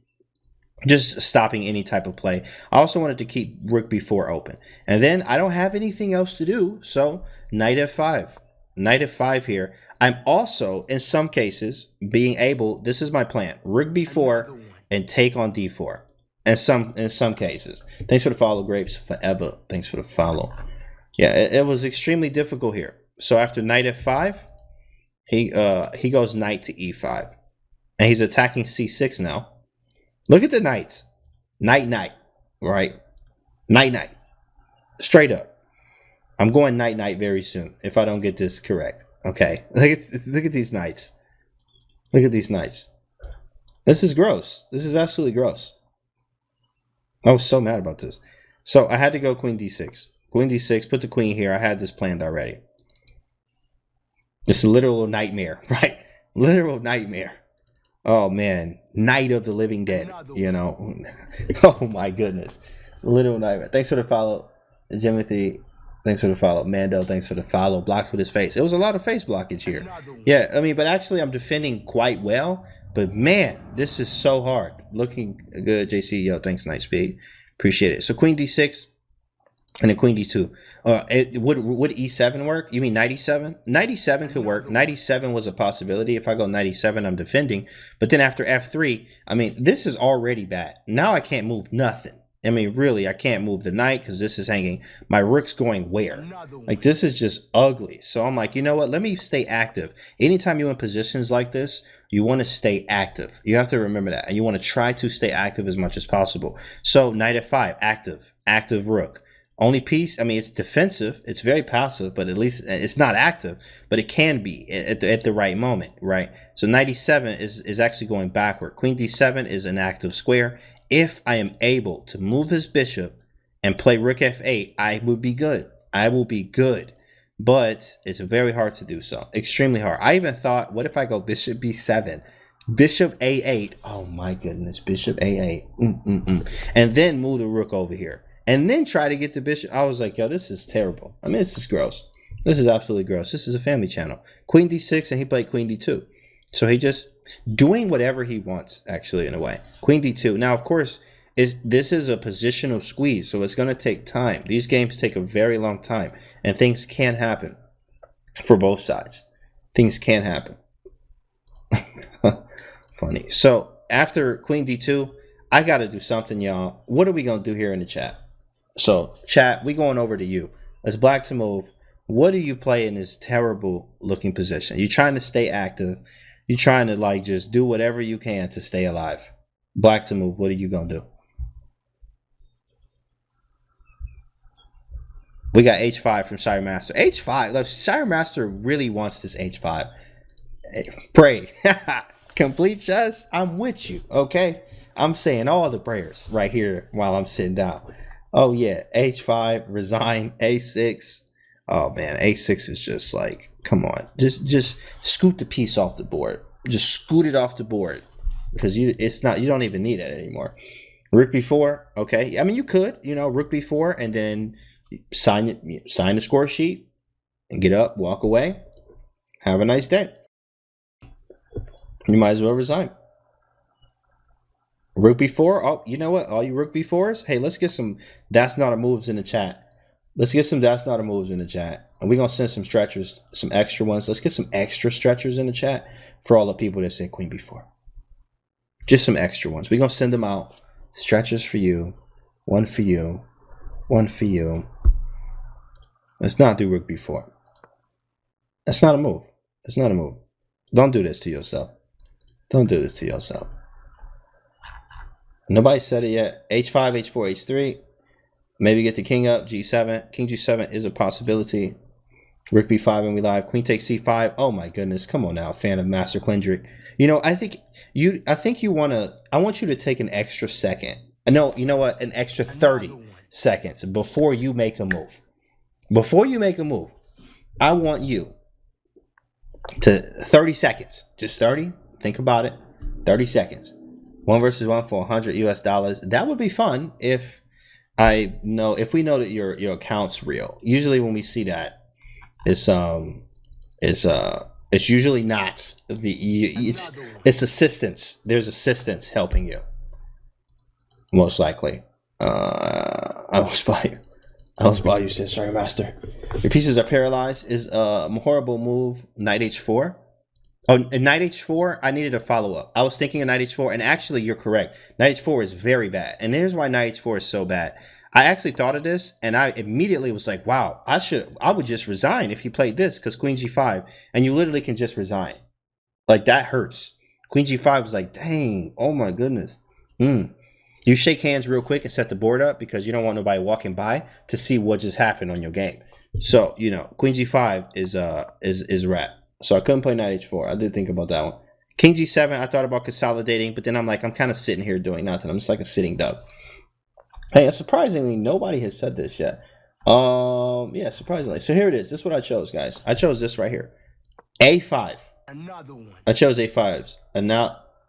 just stopping any type of play. I also wanted to keep rook b4 open. And then I don't have anything else to do, so knight f5. Knight f5 here. I'm also, in some cases, being able, this is my plan, rook b4 and take on d4. In some cases. Thanks for the follow, Grapes, forever. Thanks for the follow. Yeah, it was extremely difficult here. So after knight f5, he goes knight to e5. And he's attacking c6 now. Look at the knights. Knight, right? Knight. Straight up. I'm going knight very soon if I don't get this correct. Okay. Look at these knights. Look at these knights. This is gross. This is absolutely gross. I was so mad about this. So I had to go queen d6. Queen d6, put the queen here. I had this planned already. It's a literal nightmare, right? Literal nightmare. Oh, man. Night of the living dead, Oh, my goodness. Literal nightmare. Thanks for the follow, Jimothy. Thanks for the follow. Mando, thanks for the follow. Blocked with his face. It was a lot of face blockage here. Yeah, but actually I'm defending quite well. But, man, this is so hard. Looking good, JC. Yo, thanks, Night Speed. Appreciate it. So, queen d6. And then queen d2. Would e7 work? You mean knight e7? Knight e7 could work. Knight e7 was a possibility. If I go knight e7, I'm defending. But then after f3, this is already bad. Now I can't move nothing. Really, I can't move the knight because this is hanging. My rook's going where? Like, this is just ugly. So I'm like, you know what? Let me stay active. Anytime you're in positions like this, you want to stay active. You have to remember that. And you want to try to stay active as much as possible. So knight f5, active rook. Only piece, it's defensive. It's very passive, but at least it's not active, but it can be at the right moment, right? So knight e7 is actually going backward. Queen d7 is an active square. If I am able to move his bishop and play rook f8, I will be good. but it's very hard to do so. Extremely hard. I even thought, what if I go bishop b7, bishop a8? Oh my goodness, bishop a8, and then move the rook over here, and then try to get the bishop. I was like, yo, this is terrible. I mean, this is gross. This is absolutely gross. This is a family channel. Queen d6, and he played queen d2. So he just doing whatever he wants, actually, in a way. Queen d2. Now, of course, this is a positional squeeze, so it's going to take time. These games take a very long time, and things can happen for both sides. Things can happen. Funny. So after queen d2, I got to do something, y'all. What are we going to do here in the chat? So, chat, we going over to you. As black to move, what do you play in this terrible looking position? You're trying to stay active. You're trying to like just do whatever you can to stay alive. Black to move, what are you going to do? We got h5 from Shire Master. h5, look, Shire Master really wants this h5. Pray. Complete chess, I'm with you, okay? I'm saying all the prayers right here while I'm sitting down. Oh yeah, h5, resign, a6. Oh man, a6 is just like, come on, just scoot the piece off the board. Just scoot it off the board, because you don't even need it anymore. Rook b4, okay. I mean, you could, rook b4 and then sign the score sheet and get up, walk away. Have a nice day. You might as well resign. Rook b4. Oh, you know what? All you rook b4s. Hey, let's get some that's not a moves in the chat. Let's get some that's not a moves in the chat. And we're going to send some stretchers, some extra ones. Let's get some extra stretchers in the chat for all the people that said queen b4. Just some extra ones. We're going to send them out. Stretchers for you. One for you. One for you. Let's not do rook b4. That's not a move. That's not a move. Don't do this to yourself. Don't do this to yourself. Nobody said it yet. h5, h4, h3. Maybe get the king up, g7. King g7 is a possibility. Rook b5 and we live. Queen takes c5. Oh my goodness. Come on now, fan of Master Klindrick. I think you want to, I want you to take an extra second. No, you know what? An extra 30 seconds before you make a move. Before you make a move, I want you to 30 seconds. Just 30. Think about it. 30 seconds. 1 versus 1 for $100 US. That would be fun if we know that your account's real. Usually when we see that, it's usually not it's assistance. There's assistance helping you. Most likely. I was by you, said sorry, master. Your pieces are paralyzed. Is a horrible move. Knight h4. Oh, knight h4, I needed a follow-up. I was thinking of knight h4, and actually you're correct. Knight h4 is very bad. And here's why knight h4 is so bad. I actually thought of this, and I immediately was like, wow, I would just resign if you played this, because queen g5, and you literally can just resign. Like, that hurts. Queen g5 was like, dang, oh my goodness. You shake hands real quick and set the board up, because you don't want nobody walking by to see what just happened on your game. So, queen g5 is wrap. So I couldn't play knight h4. I did think about that one. King g7, I thought about consolidating, but then I'm like, I'm kind of sitting here doing nothing. I'm just like a sitting duck. Hey, surprisingly, nobody has said this yet. Yeah, surprisingly. So here it is. This is what I chose, guys. I chose this right here. a5. Another one. I chose a5s.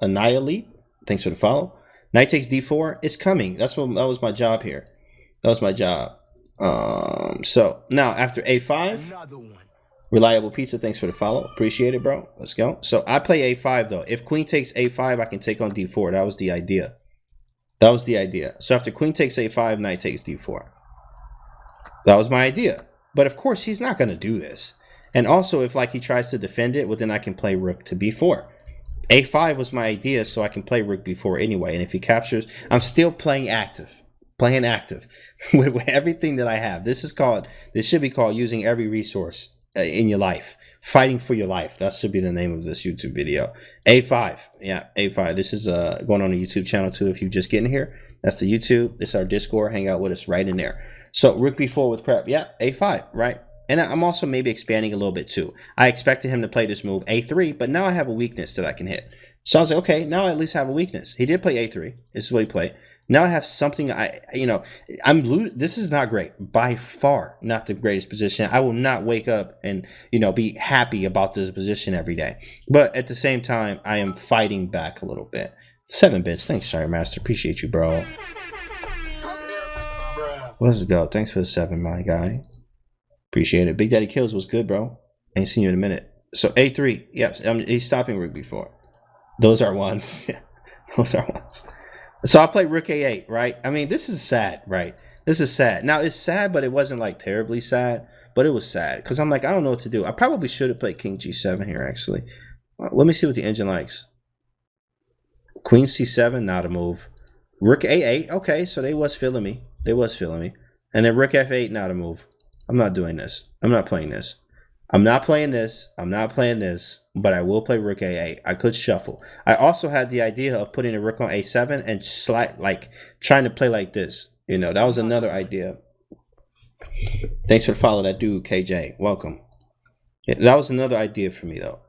Annihilate. Thanks for the follow. Knight takes d4. It's coming. That was my job here. That was my job. So now after a5. Another one. Reliable Pizza, thanks for the follow. Appreciate it, bro. Let's go. So I play a5, though. If queen takes a5, I can take on d4. That was the idea. That was the idea. So after queen takes a5, knight takes d4. That was my idea. But of course, he's not going to do this. And also, if he tries to defend it, well, then I can play rook to b4. a5 was my idea, so I can play rook b4 anyway. And if he captures, I'm still playing active. Playing active with everything that I have. This should be called using every resource in your life, fighting for your life. That should be the name of this YouTube video. a5. Yeah, a5. This is going on the YouTube channel too. If you're just getting here, that's the YouTube. This is our Discord. Hang out with us right in there. So rook b4 with prep. Yeah, a5, right? And I'm also maybe expanding a little bit too. I expected him to play this move a3, but now I have a weakness that I can hit. So I was like, okay, now I at least have a weakness. He did play a3. This is what he played. Now I have something this is not great. By far not the greatest position. I will not wake up and, be happy about this position every day. But at the same time, I am fighting back a little bit. 7 bits. Thanks, Sorry Master. Appreciate you, bro. Let's go. Thanks for the 7, my guy. Appreciate it. Big Daddy Kills was good, bro. Ain't seen you in a minute. So A3. Yep. He's stopping rook before. Those are ones. Yeah. Those are ones. So I play rook A8, right? I mean, this is sad, right? This is sad. Now, it's sad, but it wasn't like terribly sad. But it was sad because I'm like, I don't know what to do. I probably should have played King G7 here, actually. Let me see what the engine likes. Queen C7, not a move. Rook A8. Okay, so they was feeling me. And then rook F8, not a move. I'm not doing this. I'm not playing this. I'm not playing this. But I will play rook A8. I could shuffle. I also had the idea of putting a rook on A7 and trying to play like this. That was another idea. Thanks for the follow, that dude, KJ. Welcome. Yeah, that was another idea for me, though.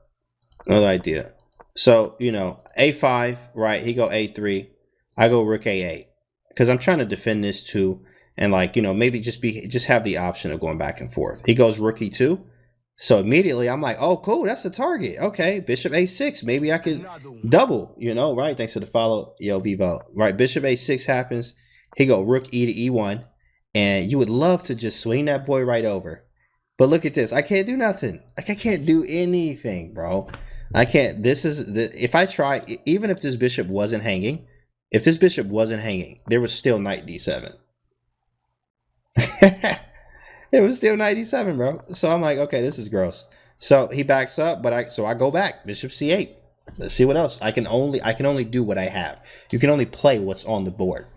Another idea. So, A5, right? He go A3. I go rook A8. Because I'm trying to defend this too. And maybe just have the option of going back and forth. He goes rook E2. So immediately I'm like, oh, cool, that's the target. Okay, bishop A6. Maybe I could double, right? Thanks for the follow, yo, Vivo. Right, bishop A6 happens. He go rook E to E1. And you would love to just swing that boy right over. But look at this. I can't do nothing. I can't do anything, bro. I can't. If I try, even if this bishop wasn't hanging, there was still knight D7. It was still 97, bro. So I'm like, okay, this is gross. So he backs up, but I go back. Bishop C8. Let's see what else. I can only do what I have. You can only play what's on the board.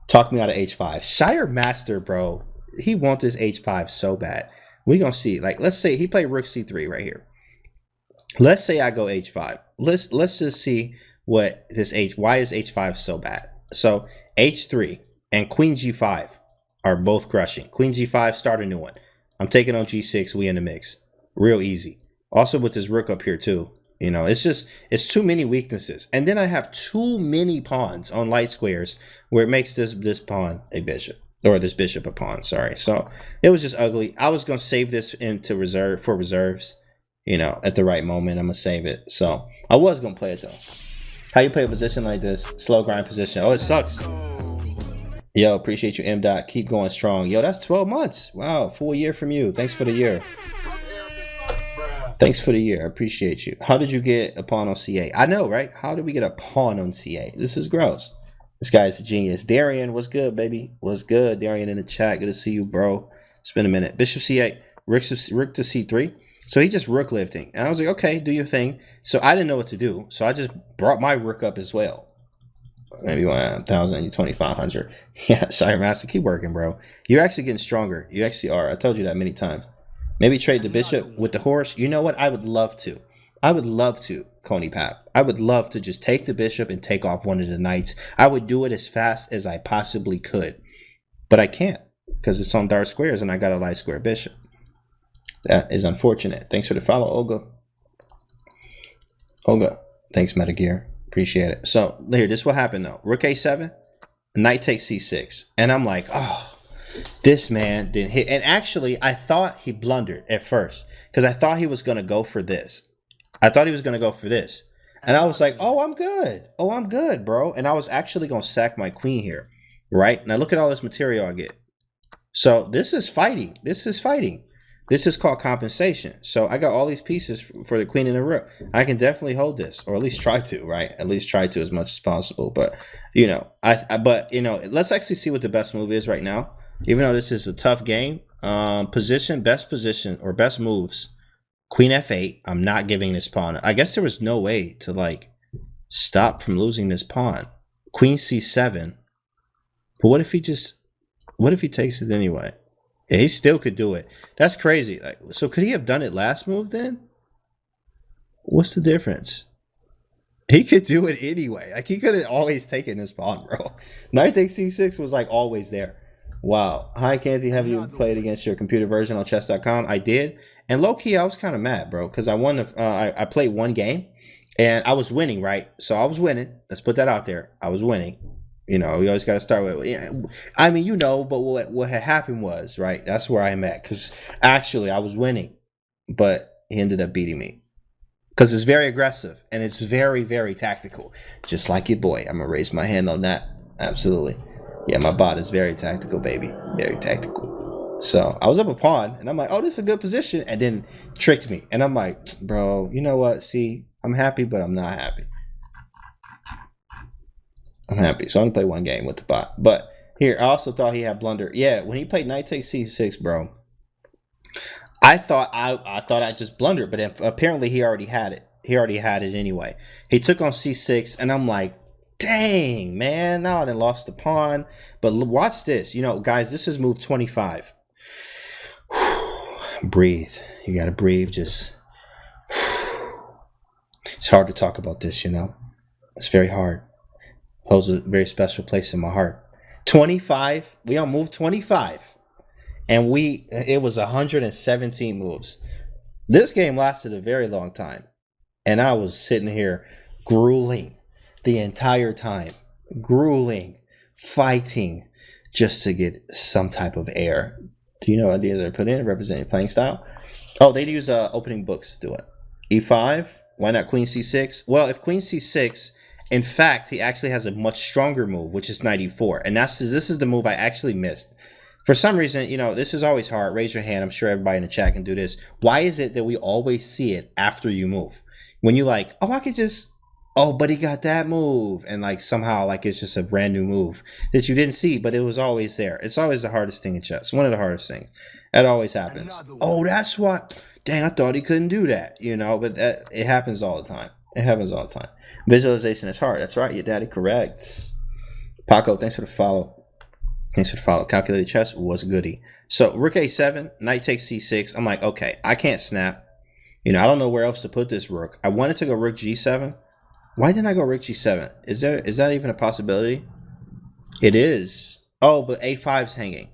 Talk me out of H5. Shire Master, bro. He wants this H5 so bad. We gonna see. Let's say he played rook C3 right here. Let's say I go H5. Let's just see what this why is H5 so bad? So H3 and Queen G5 are both crushing. Queen G5, start a new one. I'm taking on G6, we in the mix. Real easy. Also with this rook up here too. It's too many weaknesses. And then I have too many pawns on light squares where it makes this pawn a bishop. Or this bishop a pawn, sorry. So it was just ugly. I was going to save this into reserves. At the right moment, I'm going to save it. So I was going to play it though. How you play a position like this? Slow grind position. Oh, it sucks. Yo, appreciate you, M. Dot. Keep going strong. Yo, that's 12 months. Wow, full year from you. Thanks for the year. Thanks for the year. I appreciate you. How did you get a pawn on C8? I know, right? How did we get a pawn on C8? This is gross. This guy's a genius. Darian, what's good, baby? What's good? Darian in the chat. Good to see you, bro. It's been a minute. Bishop C8. Rook to C3. So he just rook lifting. And I was like, okay, do your thing. So I didn't know what to do. So I just brought my rook up as well. Maybe 1,000, 2,500. Yeah, sorry, Master. Keep working, bro. You're actually getting stronger. You actually are. I told you that many times. Maybe trade the bishop with the horse. You know what? I would love to. Coney Pap. I would love to just take the bishop and take off one of the knights. I would do it as fast as I possibly could. But I can't because it's on dark squares and I got a light square bishop. That is unfortunate. Thanks for the follow, Olga. Thanks, Metagear. Appreciate it. So here, this will happen though. Rook A7, knight takes C6. And I'm like, oh, this man didn't hit. And actually, I thought he blundered at first because I thought he was going to go for this. And I was like, oh, I'm good, bro. And I was actually going to sack my queen here, right? Now look at all this material I get. So this is fighting. This is called compensation. So I got all these pieces for the queen and the rook. I can definitely hold this, or at least try to, right? At least try to as much as possible. But let's actually see what the best move is right now. Even though this is a tough game, best position or best moves. Queen F8. I'm not giving this pawn. I guess there was no way to stop from losing this pawn. Queen C7. But what if he takes it anyway? Yeah, he still could do it. That's crazy. So could he have done it last move then? What's the difference? He could do it anyway. He could have always taken this pawn, bro. Knight takes C6 was always there. Wow. Hi, Canty. Have you played against your computer version on chess.com? I did. And low-key, I was kind of mad, bro, because I won. I played one game, and I was winning, right? So I was winning. Let's put that out there. I was winning. You know, we always got to start with. I mean, you know, but what had happened was, right? That's where I'm at, because actually I was winning, but he ended up beating me. Because it's very aggressive and it's very, very tactical. Just like your boy. I'm going to raise my hand on that. Absolutely. Yeah, my bot is very tactical, baby. Very tactical. So I was up a pawn and I'm like, oh, this is a good position. And then tricked me. And I'm like, bro, you know what? See, I'm happy, but I'm not happy. I'm happy. So I'm going to play one game with the bot. But here, I also thought he had blunder. Yeah, when he played knight takes c6, bro. I thought I just blundered, but apparently he already had it. He already had it anyway. He took on c6, and I'm like, dang, man. Now I done lost the pawn. But watch this. You know, guys, this is move 25. Breathe. You got to breathe. Just. It's hard to talk about this, you know. It's very hard. Holds a very special place in my heart. 25. We on move 25. And it was 117 moves. This game lasted a very long time. And I was sitting here grueling the entire time. Grueling. Fighting just to get some type of air. Do you know ideas that are put in to represent your playing style? Oh, they use opening books to do it. E5. Why not queen c6? Well, if queen c6, in fact, he actually has a much stronger move, which is knight e4. And this is the move I actually missed. For some reason, you know, this is always hard. Raise your hand. I'm sure everybody in the chat can do this. Why is it that we always see it after you move? When you like, oh, I could just, oh, but he got that move. And like somehow like it's just a brand new move that you didn't see, but it was always there. It's always the hardest thing in chess. One of the hardest things. That always happens. Oh, that's what, dang, I thought he couldn't do that, you know, but it happens all the time. It happens all the time. Visualization is hard. That's right. Your daddy correct. Paco, thanks for the follow. Thanks for the follow. Calculated chess was goody. So rook a7, knight takes c6. I'm like, okay, I can't snap. You know, I don't know where else to put this rook. I wanted to go rook g7. Why didn't I go rook g7? Is that even a possibility? It is. Oh, but a5's hanging.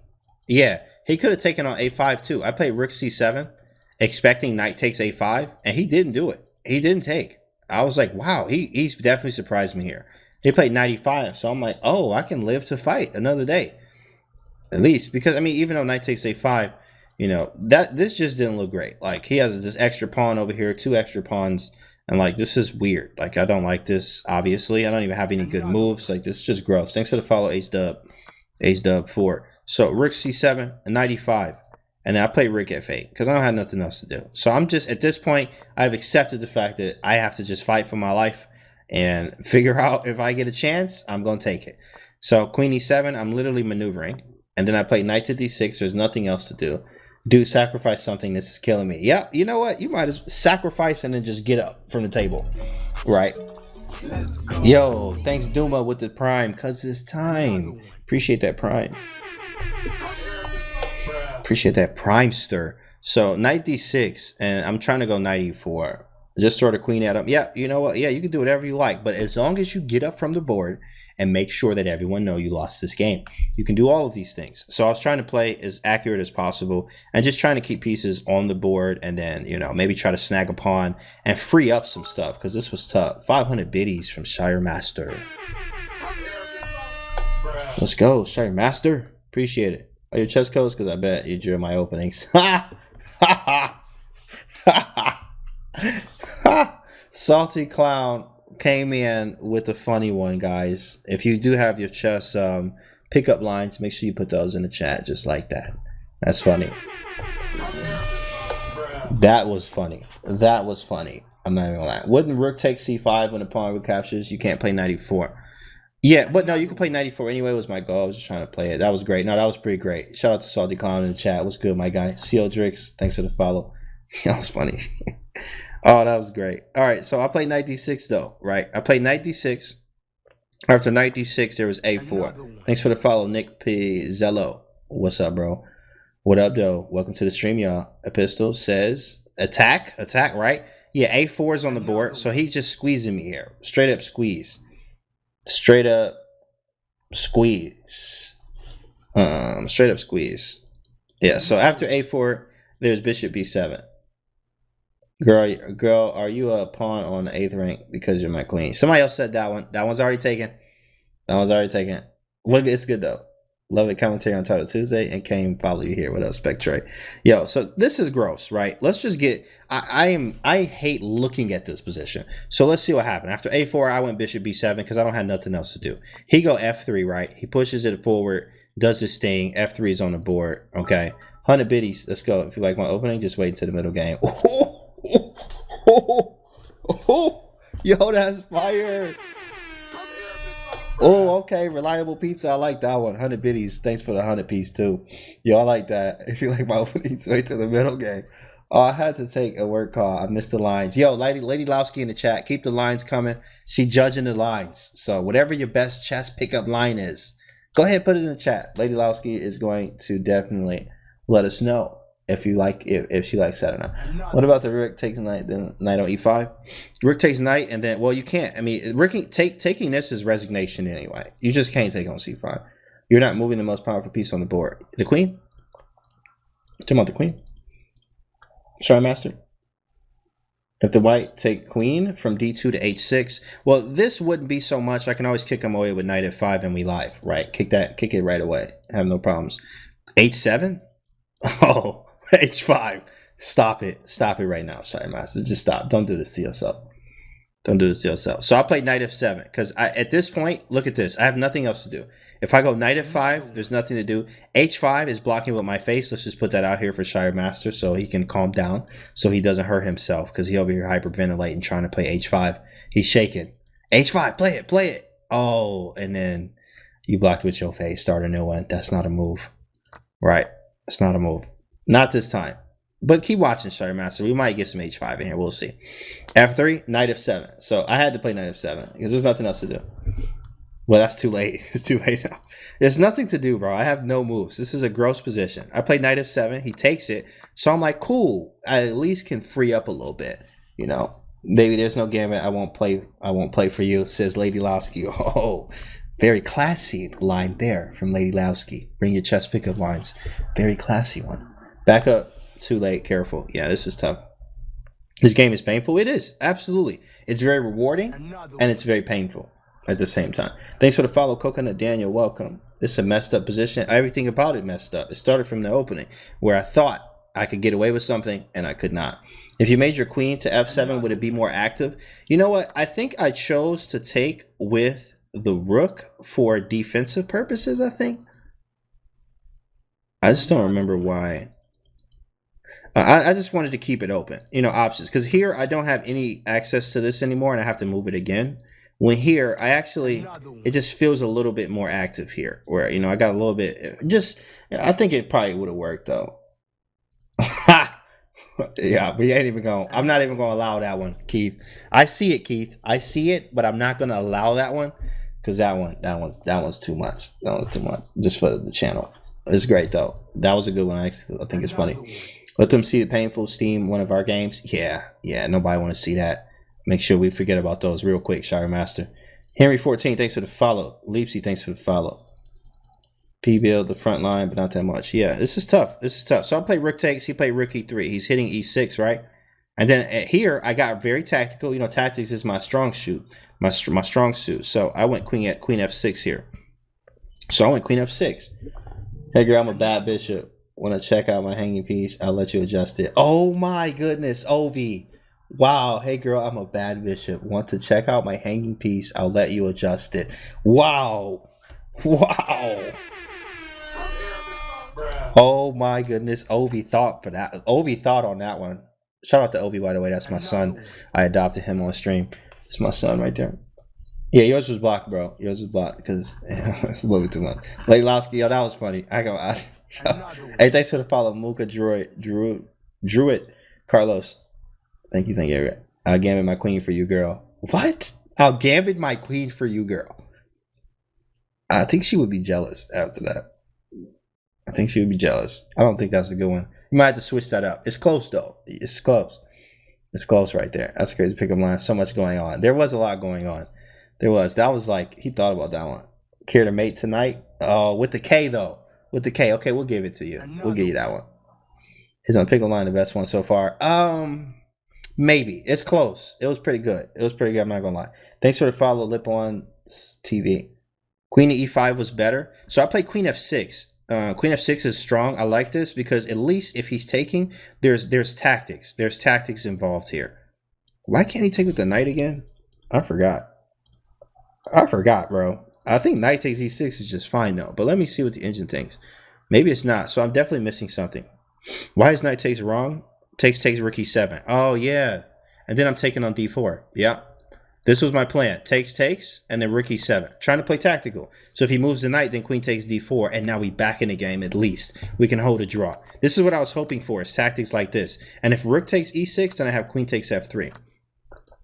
Yeah, he could have taken on a5 too. I played rook c7, expecting knight takes a5, and he didn't do it. He didn't take. I was like, wow, he's definitely surprised me here. He played knight e5, so I'm like, oh, I can live to fight another day. At least, because I mean, even though knight takes a5, you know, this just didn't look great. Like he has this extra pawn over here, 2 extra pawns, and like this is weird. Like I don't like this. Obviously, I don't even have any good moves. Like this is just gross. Thanks for the follow, Ace Dub 4. So rook c7, knight e5, and then I play rook f8 because I don't have nothing else to do. So I'm just at this point, I've accepted the fact that I have to just fight for my life and figure out if I get a chance, I'm gonna take it. So queen e7, I'm literally maneuvering. And then I play knight to d6. There's nothing else to do. Dude, sacrifice something. This is killing me. Yeah, you know what? You might as well sacrifice and then just get up from the table. Right? Yo, thanks Duma with the prime. Because it's time. Appreciate that prime. Appreciate that prime stir. So knight d6. And I'm trying to go knight e4. Just throw the queen at him. Yeah, you know what? Yeah, you can do whatever you like. But as long as you get up from the board and make sure that everyone know you lost this game, you can do all of these things. So I was trying to play as accurate as possible and just trying to keep pieces on the board and then, you know, maybe try to snag a pawn and free up some stuff because this was tough. 500 biddies from Shire Master. Let's go, Shire Master. Appreciate it. Are your chess codes? Because I bet you drew my openings. Ha! Ha ha! Ha ha! Salty Clown came in with a funny one, guys. If you do have your chess pickup lines, make sure you put those in the chat just like that. That's funny. That was funny. That was funny. I'm not even gonna lie. Wouldn't rook take c5 when the pawn recaptures? You can't play knight e4. Yeah, but no, you can play knight e4 anyway was my goal. I was just trying to play it. That was great. No, that was pretty great. Shout out to Salty Clown in the chat. What's good, my guy? CO Drix, thanks for the follow. That was funny. Oh, that was great. All right, so I played knight d6 though, right? I played knight d6. After knight d6, there was a4. Thanks for the follow, Nick Pizzello. What's up, bro? What up, though? Welcome to the stream, y'all. Epistle says attack, right? Yeah, a4 is on the board, so he's just squeezing me here. Straight up squeeze. Straight up squeeze. Straight up squeeze. Yeah, so after a4, there's bishop b7. Girl, are you a pawn on the 8th rank because you're my queen? Somebody else said that one. That one's already taken. That one's already taken. Look, it's good though. Love it. Commentary on Title Tuesday and came follow you here. What up, Spectre? Yo, so this is gross, right? Let's just get. I hate looking at this position. So let's see what happened. After A4, I went Bishop B7 because I don't have nothing else to do. He go F3, right? He pushes it forward, does his thing. F3 is on the board. Okay, 100 biddies. Let's go. If you like my opening, just wait until the middle game. Yo, that's fire. Oh, okay. Reliable pizza. I like that one. 100 biddies. Thanks for the 100 piece, too. Yo, I like that. If you like my openings, wait till the middle game. Oh, I had to take a work call. I missed the lines. Yo, Lady Lowski in the chat. Keep the lines coming. She judging the lines. So whatever your best chess pickup line is, go ahead and put it in the chat. Lady Lowski is going to definitely let us know if you like if she likes that or not. What about the rook takes knight, then knight on e5? Rook takes knight, and then, well, you can't. I mean, taking this is resignation anyway. You just can't take on c5. You're not moving the most powerful piece on the board. The queen? Talking about the queen? Sorry, master. If the white take queen from d2 to h6, well, this wouldn't be so much. I can always kick him away with knight f5 and we live, right? Kick it right away. Have no problems. h7? Oh. H5. Stop it right now. Sorry, master. Just stop. Don't do this to yourself. Don't do this to yourself. So I played knight f7 because at this point, look at this. I have nothing else to do. If I go knight f5, there's nothing to do. H5 is blocking with my face. Let's just put that out here for Shire Master so he can calm down, so he doesn't hurt himself because he over here hyperventilating trying to play h5. He's shaking. H5, play it. Oh, and then you blocked with your face. Start a new one. That's not a move. Right. That's not a move. Not this time. But keep watching, Shire Master. We might get some h5 in here. We'll see. F3, knight f7. So I had to play knight f7 because there's nothing else to do. Well, that's too late. It's too late now. There's nothing to do, bro. I have no moves. This is a gross position. I played knight f7. He takes it. So I'm like, cool. I at least can free up a little bit. You know, maybe there's no gambit. I won't play for you, says Lady Lowski. Oh, very classy line there from Lady Lowski. Bring your chess pickup lines. Very classy one. Back up. Too late. Careful. Yeah, this is tough. This game is painful. It is. Absolutely. It's very rewarding and it's very painful at the same time. Thanks for the follow, Coconut Daniel. Welcome. This is a messed up position. Everything about it messed up. It started from the opening where I thought I could get away with something and I could not. If you made your queen to f7, would it be more active? You know what? I think I chose to take with the rook for defensive purposes, I think. I just don't remember why. I just wanted to keep it open, you know, options. Because here I don't have any access to this anymore and I have to move it again. When here, it just feels a little bit more active here. Where, you know, I got a little bit, I think it probably would have worked though. Yeah, we ain't even going, I'm not even going to allow that one, Keith. I see it, Keith. I see it, but I'm not going to allow that one. Because that one's too much. That was too much. Just for the channel. It's great though. That was a good one. I think it's funny. Let them see the painful Steam one of our games. Yeah, nobody want to see that. Make sure we forget about those real quick, Shire Master. Henry 14, thanks for the follow. Leapsy, thanks for the follow. P-Build, the front line, but not that much. Yeah, this is tough. So I play rook takes. He played rook e3. He's hitting e6, right? And then here, I got very tactical. You know, tactics is my strong suit. My strong suit. So I went queen f6 here. So I went queen f6. Hey, girl, I'm a bad bishop. Want to check out my hanging piece? I'll let you adjust it. Oh my goodness, Ovi. Wow. Hey girl, I'm a bad bishop. Want to check out my hanging piece? I'll let you adjust it. Wow. Oh my goodness. Ovi thought for that. Ovi thought on that one. Shout out to Ovi, by the way. That's my son. I adopted him on stream. It's my son right there. Yeah, yours was blocked, bro. Yours was blocked because it's a little bit too much. Lady Lowski, yo, that was funny. Hey, thanks for the follow, Muka Druid, Carlos. Thank you. I'll gambit my queen for you, girl. What? I'll gambit my queen for you, girl. I think she would be jealous after that. I think she would be jealous. I don't think that's a good one. You might have to switch that up. It's close though. It's close. It's close right there. That's a crazy pickup line. So much going on. There was a lot going on. There was. That was like, he thought about that one. Care to mate tonight? Oh, with the K though. With the K. Okay, we'll give it to you. We'll give you that one. Is my pickup line the best one so far? Maybe. It's close. It was pretty good. I'm not gonna lie. Thanks for the follow, Lip on TV. Queen to e5 was better. So I played queen f6. Queen f6 is strong. I like this because at least if he's taking, there's tactics. There's tactics involved here. Why can't he take with the knight again? I forgot. Bro. I think knight takes e6 is just fine though. But let me see what the engine thinks. Maybe it's not. So I'm definitely missing something. Why is knight takes wrong? Takes rook e7. Oh yeah. And then I'm taking on d4. Yeah. This was my plan. Takes, and then rook e7. Trying to play tactical. So if he moves the knight, then queen takes d4, and now we back in the game at least. We can hold a draw. This is what I was hoping for, is tactics like this. And if rook takes e6, then I have queen takes f3.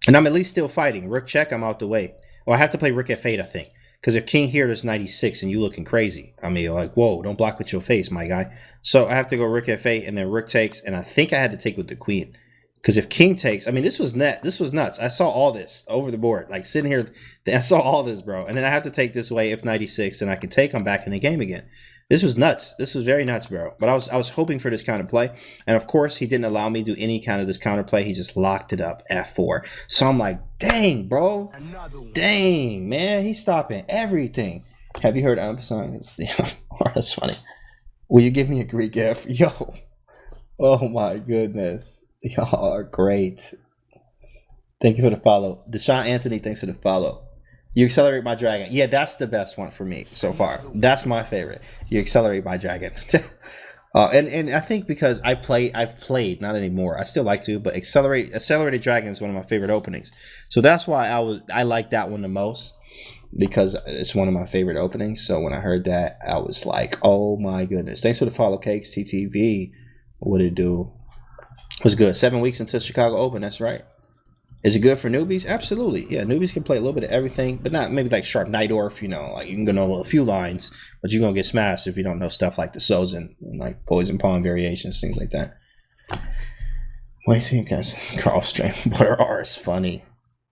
And I'm at least still fighting. Rook check, I'm out the way. Or I have to play rook f8, I think. Because if king here, there's knight e6, and you looking crazy. I mean, like, whoa, don't block with your face, my guy. So I have to go rook f8, and then rook takes, and I think I had to take with the queen. Because if king takes, I mean, this was nuts. I saw all this over the board. Like, sitting here, I saw all this, bro. And then I have to take this way if 96, and I can take him back in the game again. This was nuts. This was very nuts, bro. But I was hoping for this kind of play. And, of course, he didn't allow me to do any kind of this counterplay. He just locked it up, f4. So I'm like, dang, bro. Dang, man. He's stopping everything. Have you heard Alapin? Oh, that's funny. Will you give me a Greek F? Yo. Oh, my goodness. Y'all are great. Thank you for the follow. Deshaun Anthony, thanks for the follow. You accelerate my dragon. Yeah, that's the best one for me so far. That's my favorite. You accelerate my dragon. And I think because I've played, not anymore. I still like to, but Accelerated Dragon is one of my favorite openings. So that's why I like that one the most, because it's one of my favorite openings. So when I heard that, I was like, oh my goodness. Thanks for the follow, Cakes TTV. What did it do? Was good. 7 weeks until Chicago Open. That's right. Is it good for newbies? Absolutely. Yeah, newbies can play a little bit of everything, but not maybe like Sharp Nightorf, you know, like you can know a few lines, but you're going to get smashed if you don't know stuff like the Sozin and like Poison Pawn variations, things like that. What do you think, guys? Carl Stream. Butter R is funny.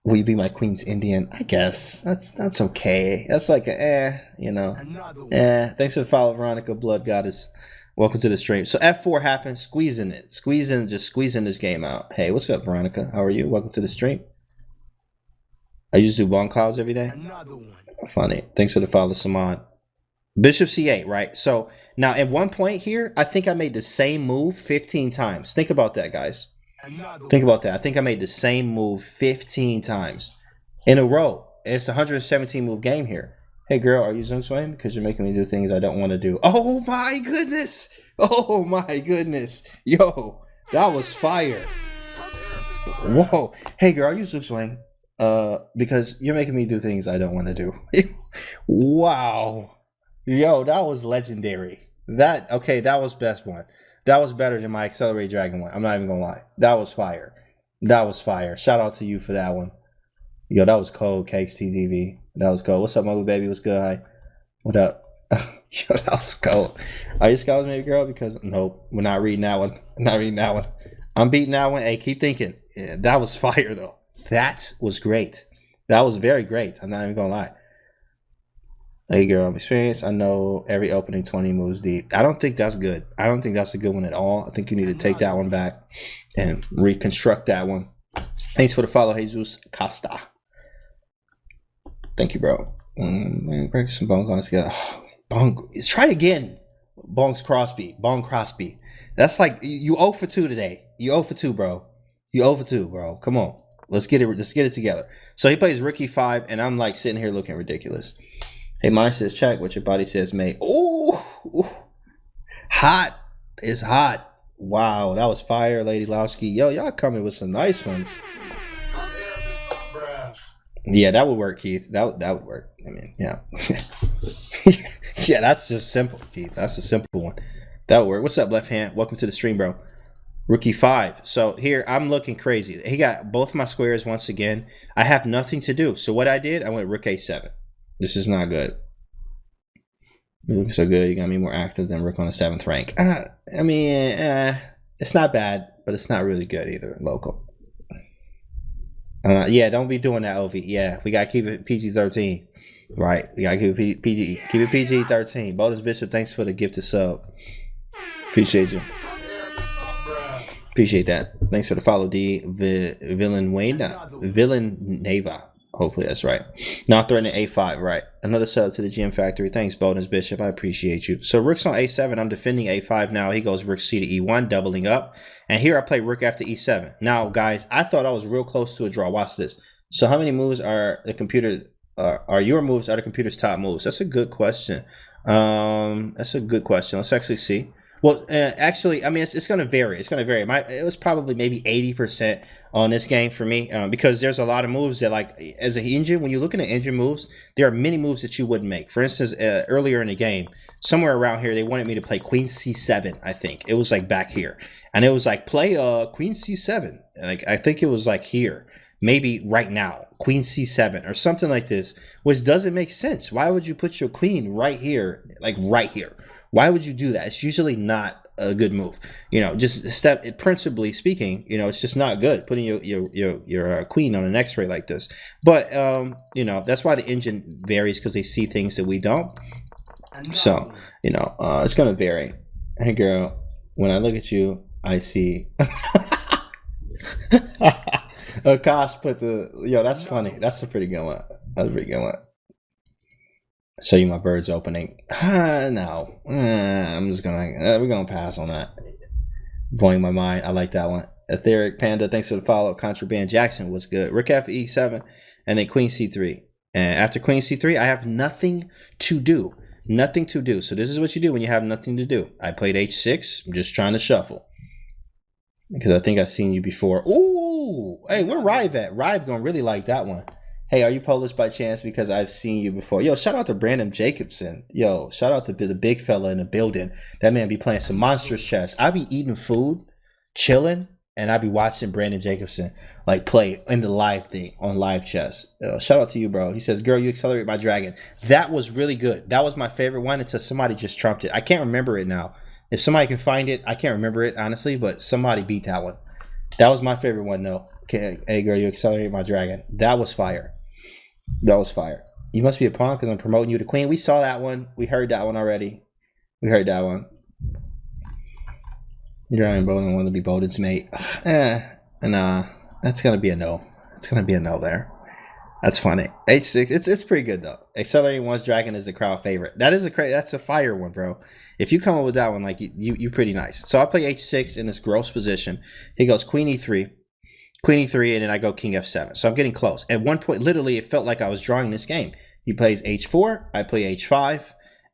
Will you be my Queen's Indian? I guess. That's okay. That's like a you know. Thanks for the follow, Veronica Blood Goddess. Welcome to the stream. So F4 happened, squeezing it. Just squeezing this game out. Hey, what's up, Veronica? How are you? Welcome to the stream. I just do bone clouds every day. Funny. Thanks for the follow, Saman. Bishop C8, right? So now at one point here, I think I made the same move 15 times. Think about that, guys. Think about that. I think I made the same move 15 times in a row. It's a 117 move game here. Hey girl, are you Zoom swaying? Because you're making me do things I don't want to do. Oh my goodness. Oh my goodness. Yo, that was fire. Whoa. Hey girl, are you Zoom swaying? Because you're making me do things I don't want to do. Wow. Yo, that was legendary. That was best one. That was better than my Accelerated Dragon one. I'm not even gonna lie. That was fire. That was fire. Shout out to you for that one. Yo, that was cold, Cakes TTV. That was cold. What's up, Muggle Baby? What's good? Hi. What up? Yo, that was cold. Are you Scholars Maybe Girl? Because, nope, we're not reading that one. Not reading that one. I'm beating that one. Hey, keep thinking. Yeah, that was fire, though. That was great. That was very great. I'm not even going to lie. Hey, girl, I'm experienced. I know every opening 20 moves deep. I don't think that's good. I don't think that's a good one at all. I think you need to take that one back and reconstruct that one. Thanks for the follow, Jesus Costa. Thank you, bro. Practice some bong guns together. Try again. Bong's Crosby. Bong Crosby. That's like you 0 for 2 today. You 0 for 2, bro. You 0 for 2, bro. Come on. Let's get it together. So he plays Rook E5, and I'm like sitting here looking ridiculous. Hey, mine says check. What your body says mate. Oh, hot. It's hot. Wow, that was fire, Lady Lowski. Yo, y'all coming with some nice ones. Yeah, that would work, Keith. That would work. I mean, yeah. Yeah, that's just simple, Keith. That's a simple one. That would work. What's up, left hand? Welcome to the stream, bro. Rookie 5. So here, I'm looking crazy. He got both my squares once again. I have nothing to do. So what I did, I went Rook A7. This is not good. You're looking so good. You got me more active than Rook on the 7th rank. I mean, it's not bad, but it's not really good either. Local. Yeah, don't be doing that, Ovi. Yeah, we gotta keep it PG-13. Right, we gotta keep it PG. Keep it PG-13. Bonus Bishop, thanks for the gifted sub. Appreciate you. Appreciate that. Thanks for the follow, D. Villain Neva. Hopefully that's right. Now threatening a5, right. Another sub to the GM factory. Thanks, Bonus Bishop. I appreciate you. So rook's on a7. I'm defending a5 now. He goes rook c to e1, doubling up. And here I play rook after e7. Now, guys, I thought I was real close to a draw. Watch this. So how many moves are the computer, are your moves, are the computer's top moves? That's a good question. That's a good question. Let's actually see. Well, actually, I mean, it's going to vary. It's going to vary. It was probably maybe 80% on this game for me because there's a lot of moves that, like, as an engine, when you're looking at engine moves, there are many moves that you wouldn't make. For instance, earlier in the game, somewhere around here, they wanted me to play Queen C7, I think. It was like back here. And it was like, play Queen C7. Like, I think it was like here. Maybe right now, Queen C7 or something like this, which doesn't make sense. Why would you put your queen right here, like right here? Why would you do that? It's usually not a good move. You know, just principally speaking, you know, it's just not good putting your queen on an X-ray like this. But you know, that's why the engine varies, because they see things that we don't. So you know, it's gonna vary. Hey girl, when I look at you, I see. Akash put the that's funny. That's a pretty good one. That's a pretty good one. Show you my birds opening. No, I'm just gonna we're gonna pass on that. Blowing my mind. I like that one. Etheric Panda, thanks for the follow. Contraband Jackson was good. Rook after e7, and then Queen c3. And after Queen c3, I have nothing to do. Nothing to do. So this is what you do when you have nothing to do. I played h6. I'm just trying to shuffle because I think I've seen you before. Ooh, hey, where Rive at? Rive gonna really like that one. Hey, are you Polish by chance? Because I've seen you before. Yo, shout out to Brandon Jacobson. Yo, shout out to the big fella in the building. That man be playing some monstrous chess. I be eating food, chilling, and I be watching Brandon Jacobson like play in the live thing on live chess. Shout out to you, bro. He says, girl, you accelerate my dragon. That was really good. That was my favorite one until somebody just trumped it. I can't remember it now. If somebody can find it, I can't remember it, honestly, but somebody beat that one. That was my favorite one, though. Hey, girl, you accelerate my dragon. That was fire. That was fire. You must be a pawn because I'm promoting you to queen. We saw that one. We heard that one already. We heard that one. You're on Bowden, want to be Bowden's mate. Nah, that's gonna be a no. It's gonna be a no there. That's funny. H6. It's pretty good though. Accelerating one's dragon is the crowd favorite. That's a fire one, bro. If you come up with that one, like you're pretty nice. So I play h6 in this gross position. He goes queen e3. Queen e3, and then I go king f7. So I'm getting close. At one point, literally, it felt like I was drawing this game. He plays h4, I play h5,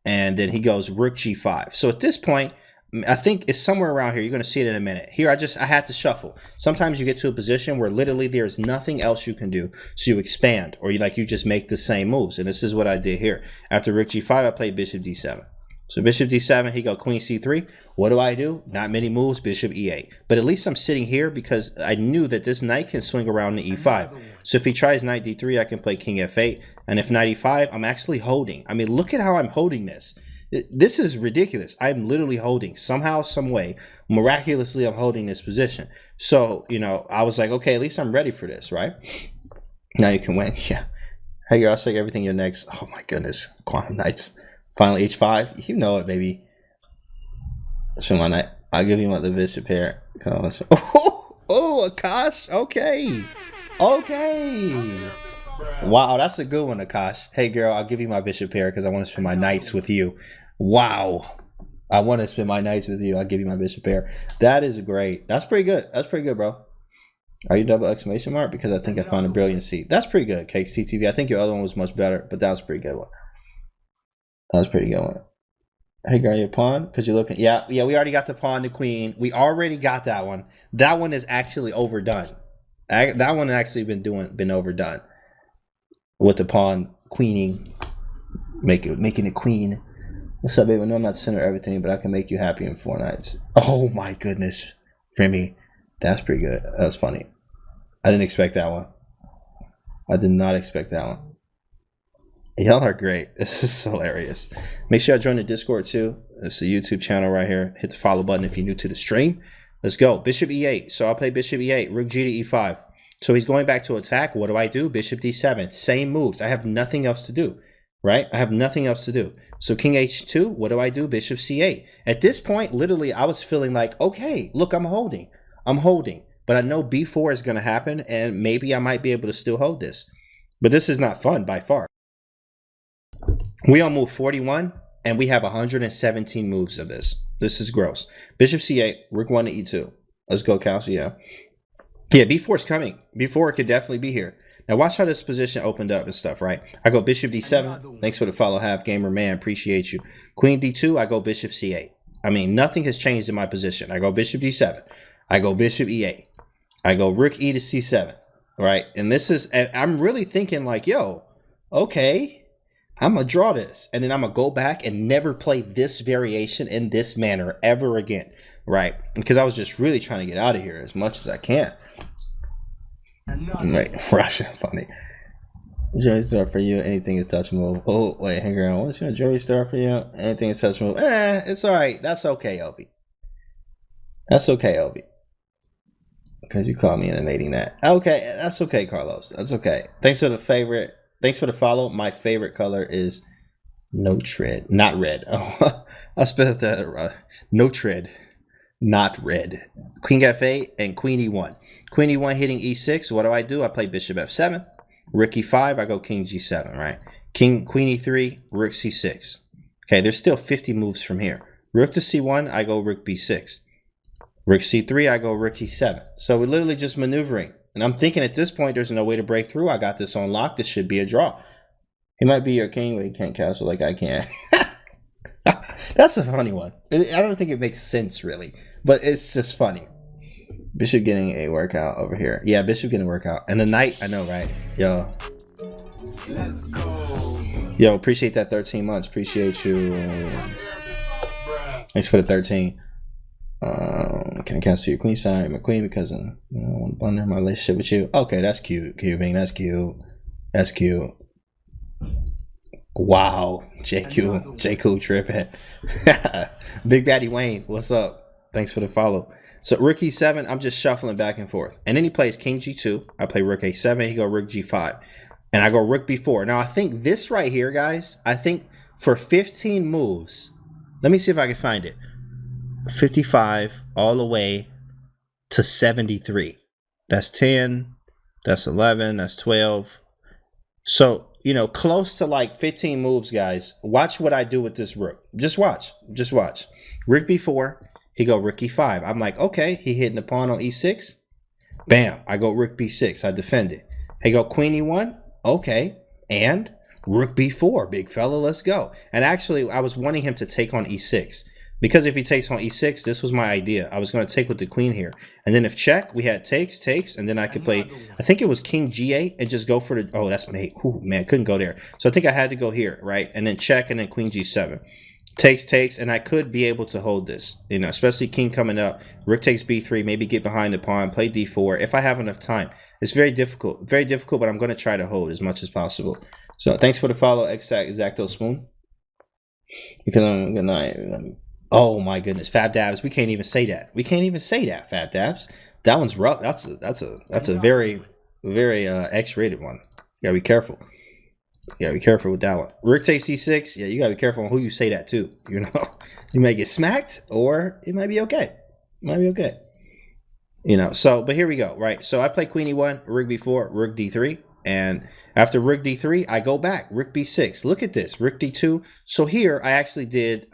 and then he goes rook g5. So at this point, I think it's somewhere around here. You're going to see it in a minute. Here, I had to shuffle. Sometimes you get to a position where literally there's nothing else you can do. So you expand, or you just make the same moves. And this is what I did here. After rook g5, I played bishop d7. So bishop d7, he go queen c3. What do? Not many moves, bishop e8. But at least I'm sitting here because I knew that this knight can swing around to e5. So if he tries knight d3, I can play king f8. And if knight e5, I'm actually holding. I mean, look at how I'm holding this. This is ridiculous. I'm literally holding. Somehow, some way, miraculously, I'm holding this position. So, I was like, okay, at least I'm ready for this, right? Now you can win. Yeah. Hey, girl, I'll take everything you're next. Oh, my goodness. Quantum Knights. Finally, h5. You know it, baby. Show my knight. I'll give you the bishop here. Oh, Akash. Okay. Wow, that's a good one, Akash. Hey, girl, I'll give you my bishop here because I want to spend my nights with you. Wow. I want to spend my nights with you. I'll give you my bishop here. That is great. That's pretty good. That's pretty good, bro. Are you double exclamation mark? Because I think I found a brilliancy. That's pretty good, Cakes TTV. I think your other one was much better, but that was a pretty good one. That was a pretty good one. Hey, girl, your pawn? Because you're looking. Yeah, we already got the pawn, the queen. We already got that one. That one is actually overdone. That one actually been overdone. With the pawn queening, making it queen. What's up, baby? I know I'm not the center of everything, but I can make you happy in 4 nights. Oh my goodness, Remy, that's pretty good. That's funny. I didn't expect that one. I did not expect that one. Y'all are great. This is hilarious. Make sure I join the Discord too. It's the YouTube channel right here. Hit the follow button if you're new to the stream. Let's go. Bishop e8. So I'll play bishop e8. Rook g to e5. So he's going back to attack. What do? Bishop d7. Same moves. I have nothing else to do. Right? I have nothing else to do. So king h2. What do? Bishop c8. At this point, literally, I was feeling like, okay, look, I'm holding. But I know b4 is going to happen, and maybe I might be able to still hold this. But this is not fun by far. We on move 41, and we have 117 moves of this. This is gross. Bishop c8, rook 1 to e2. Let's go, Kelsey. Yeah, b4 is coming. b4 could definitely be here. Now watch how this position opened up and stuff, right? I go bishop d7. Thanks for the follow, half gamer man. Appreciate you. Queen d2. I go bishop c8. I mean, nothing has changed in my position. I go bishop d7. I go bishop e8. I go rook e to c7. Right, and this is, I'm really thinking like, yo, okay, I'm gonna draw this, and then I'm gonna go back and never play this variation in this manner ever again, right? Because I was just really trying to get out of here as much as I can. Right, Russia, funny. Jury star for you, anything is touch move. Oh, wait, hang around. What's your jury star for you? Anything is touch move. It's all right. That's okay, Obi. That's okay, Obi. Because you called me intimating that. Okay, that's okay, Carlos. That's okay. Thanks for the favorite. Thanks for the follow. My favorite color is no tread, not red. Oh, I spelled that no tread, not red. Queen f8 and queen e1. Queen e1 hitting e6. What do? I play bishop f7. Rook e5. I go king g7. Right. Queen e3. Rook c6. Okay, there's still 50 moves from here. Rook to c1. I go rook b6. Rook c3, I go rook e7. So we're literally just maneuvering. And I'm thinking at this point, there's no way to break through. I got this on lock. This should be a draw. He might be your king, but he can't castle like I can. That's a funny one. I don't think it makes sense, really. But it's just funny. Bishop getting a workout over here. Yeah, bishop getting a workout. And the knight, I know, right? Yo. Let's go. Yo, appreciate that 13 months. Appreciate you. Thanks for the 13. Can I cancel your queen side, my queen, because I don't want to blunder my relationship with you. Okay, that's cute, Cubing. That's cute. That's cute. Wow, JQ tripping. Big Daddy Wayne, what's up? Thanks for the follow. So rook e7, I'm just shuffling back and forth, and then he plays king g2. I play rook a7. He go rook g5, and I go rook b4. Now I think this right here, guys. I think for 15 moves. Let me see if I can find it. 55 all the way to 73. That's 10. That's 11. That's 12. So, you know, close to like 15 moves, guys. Watch what I do with this rook. Just watch. Just watch. Rook b4. He go rook e5. I'm like, okay. He hitting the pawn on e6. Bam. I go rook b6. I defend it. He go queen e1. Okay. And rook b4. Big fella. Let's go. And actually, I was wanting him to take on e6. Because if he takes on e6, this was my idea. I was going to take with the queen here. And then if check, we had takes, and then I could play, I think it was king g8 and just go for the, oh, that's mate. Ooh, man, couldn't go there. So I think I had to go here, right? And then check, and then queen g7. Takes, and I could be able to hold this, you know, especially king coming up. Rook takes b3, maybe get behind the pawn, play d4 if I have enough time. It's very difficult, but I'm going to try to hold as much as possible. So thanks for the follow, Exacto Spoon. Because I'm good night. Oh my goodness, Fab Dabs. We can't even say that. We can't even say that, Fab Dabs. That one's rough. That's a very X-rated one. You gotta be careful. You gotta be careful with that one. Rook takes c6. Yeah, you gotta be careful on who you say that to. You know, you may get smacked, or it might be okay. It might be okay. You know. So, but here we go. Right. So I play queen e1, rook b4, rook d3. And after rook d3, I go back, rook b6. Look at this, rook d2. So here, I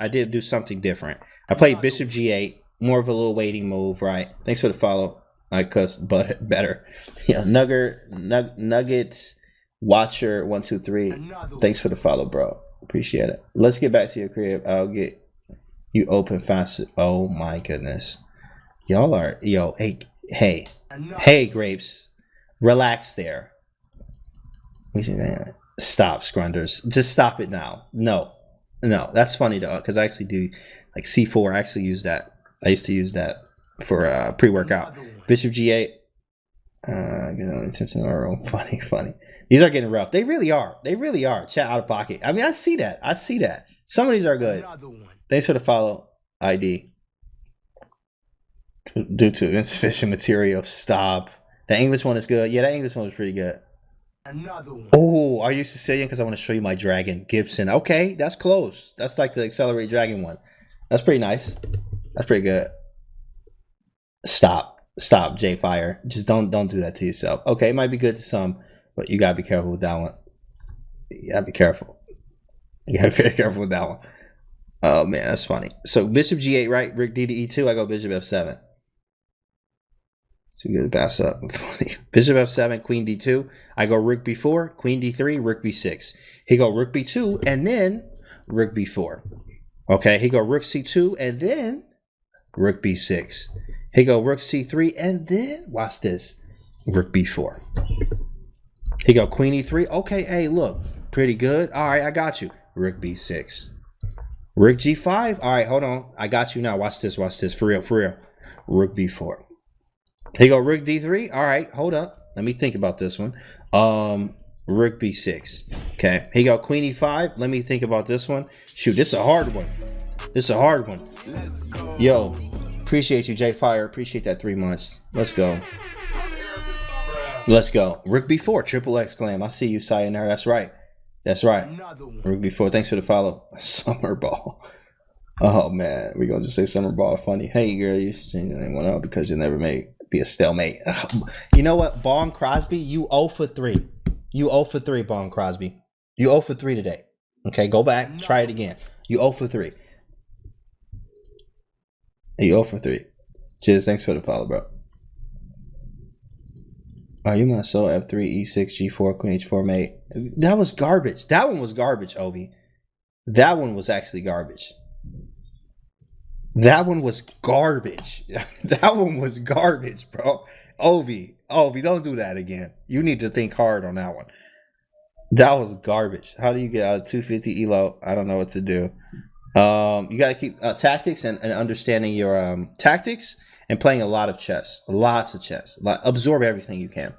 did do something different. I played bishop g8, more of a little waiting move, right? Thanks for the follow. I cuss, but better. Yeah, Nuggets, Watcher, 123. Thanks for the follow, bro. Appreciate it. Let's get back to your crib. I'll get you open faster. Oh my goodness. Y'all are, yo, hey, Grapes. Relax there. Stop, Scrunders. Just stop it now. No, that's funny though, because I actually do like c4. I actually use that. I used to use that for pre-workout. Bishop g8. Funny. These are getting rough. They really are. Chat out of pocket. I mean, I see that. Some of these are good. Thanks for the follow, ID. Due to insufficient material. Stop. The English one is good. Yeah, that English one was pretty good. Another one. Oh, are you Sicilian? Because I want to show you my dragon, Gibson. Okay, that's close. That's like the Accelerator dragon one. That's pretty nice. That's pretty good. Stop, J Fire. Just don't do that to yourself. Okay, it might be good to some. but you gotta be careful with that one. You gotta be careful. You gotta be very careful with that one. Oh man, that's funny. So bishop g8, right? Rook d to e2. I go bishop f7. Too good to pass up. Funny. Bishop f7, queen d2. I go rook b4, queen d3, rook b6. He go rook b2 and then rook b4. Okay, he go rook c2 and then rook b6. He go rook c3 and then watch this, rook b4. He go queen e3. Okay, hey, look, pretty good. All right, I got you. Rook b6. Rook g5. All right, hold on. I got you now. Watch this. Watch this. For real. For real. Rook b4. He go rook d3. All right, hold up. Let me think about this one. Rook b6. Okay. He go queen e5. Let me think about this one. Shoot, this is a hard one. This is a hard one. Yo, appreciate you, J Fire. Appreciate that 3 months. Let's go. Let's go. Rook b4. Triple exclaim. I see you, Sayonara. That's right. That's right. Rook b4. Thanks for the follow. Summer ball. Oh man, we gonna just say summer ball funny. Hey girl, you changing anyone out because you never made be a stalemate. You know what, Bong Crosby, you 0 for 3. You 0 for 3, Bong Crosby. You 0 for 3 today. Okay, go back, try it again. You 0 for 3. You 0 for 3. Cheers, thanks for the follow, bro. Oh, you must so f3, e6, g4, queen h4, mate. That was garbage. That one was garbage, Ovi. That one was actually garbage. That one was garbage. That one was garbage, bro. Ovi, don't do that again. You need to think hard on that one. That was garbage. How do you get out of 250 ELO? I don't know what to do. You got to keep tactics and understanding your tactics and playing a lot of chess. Lots of chess. Absorb everything you can.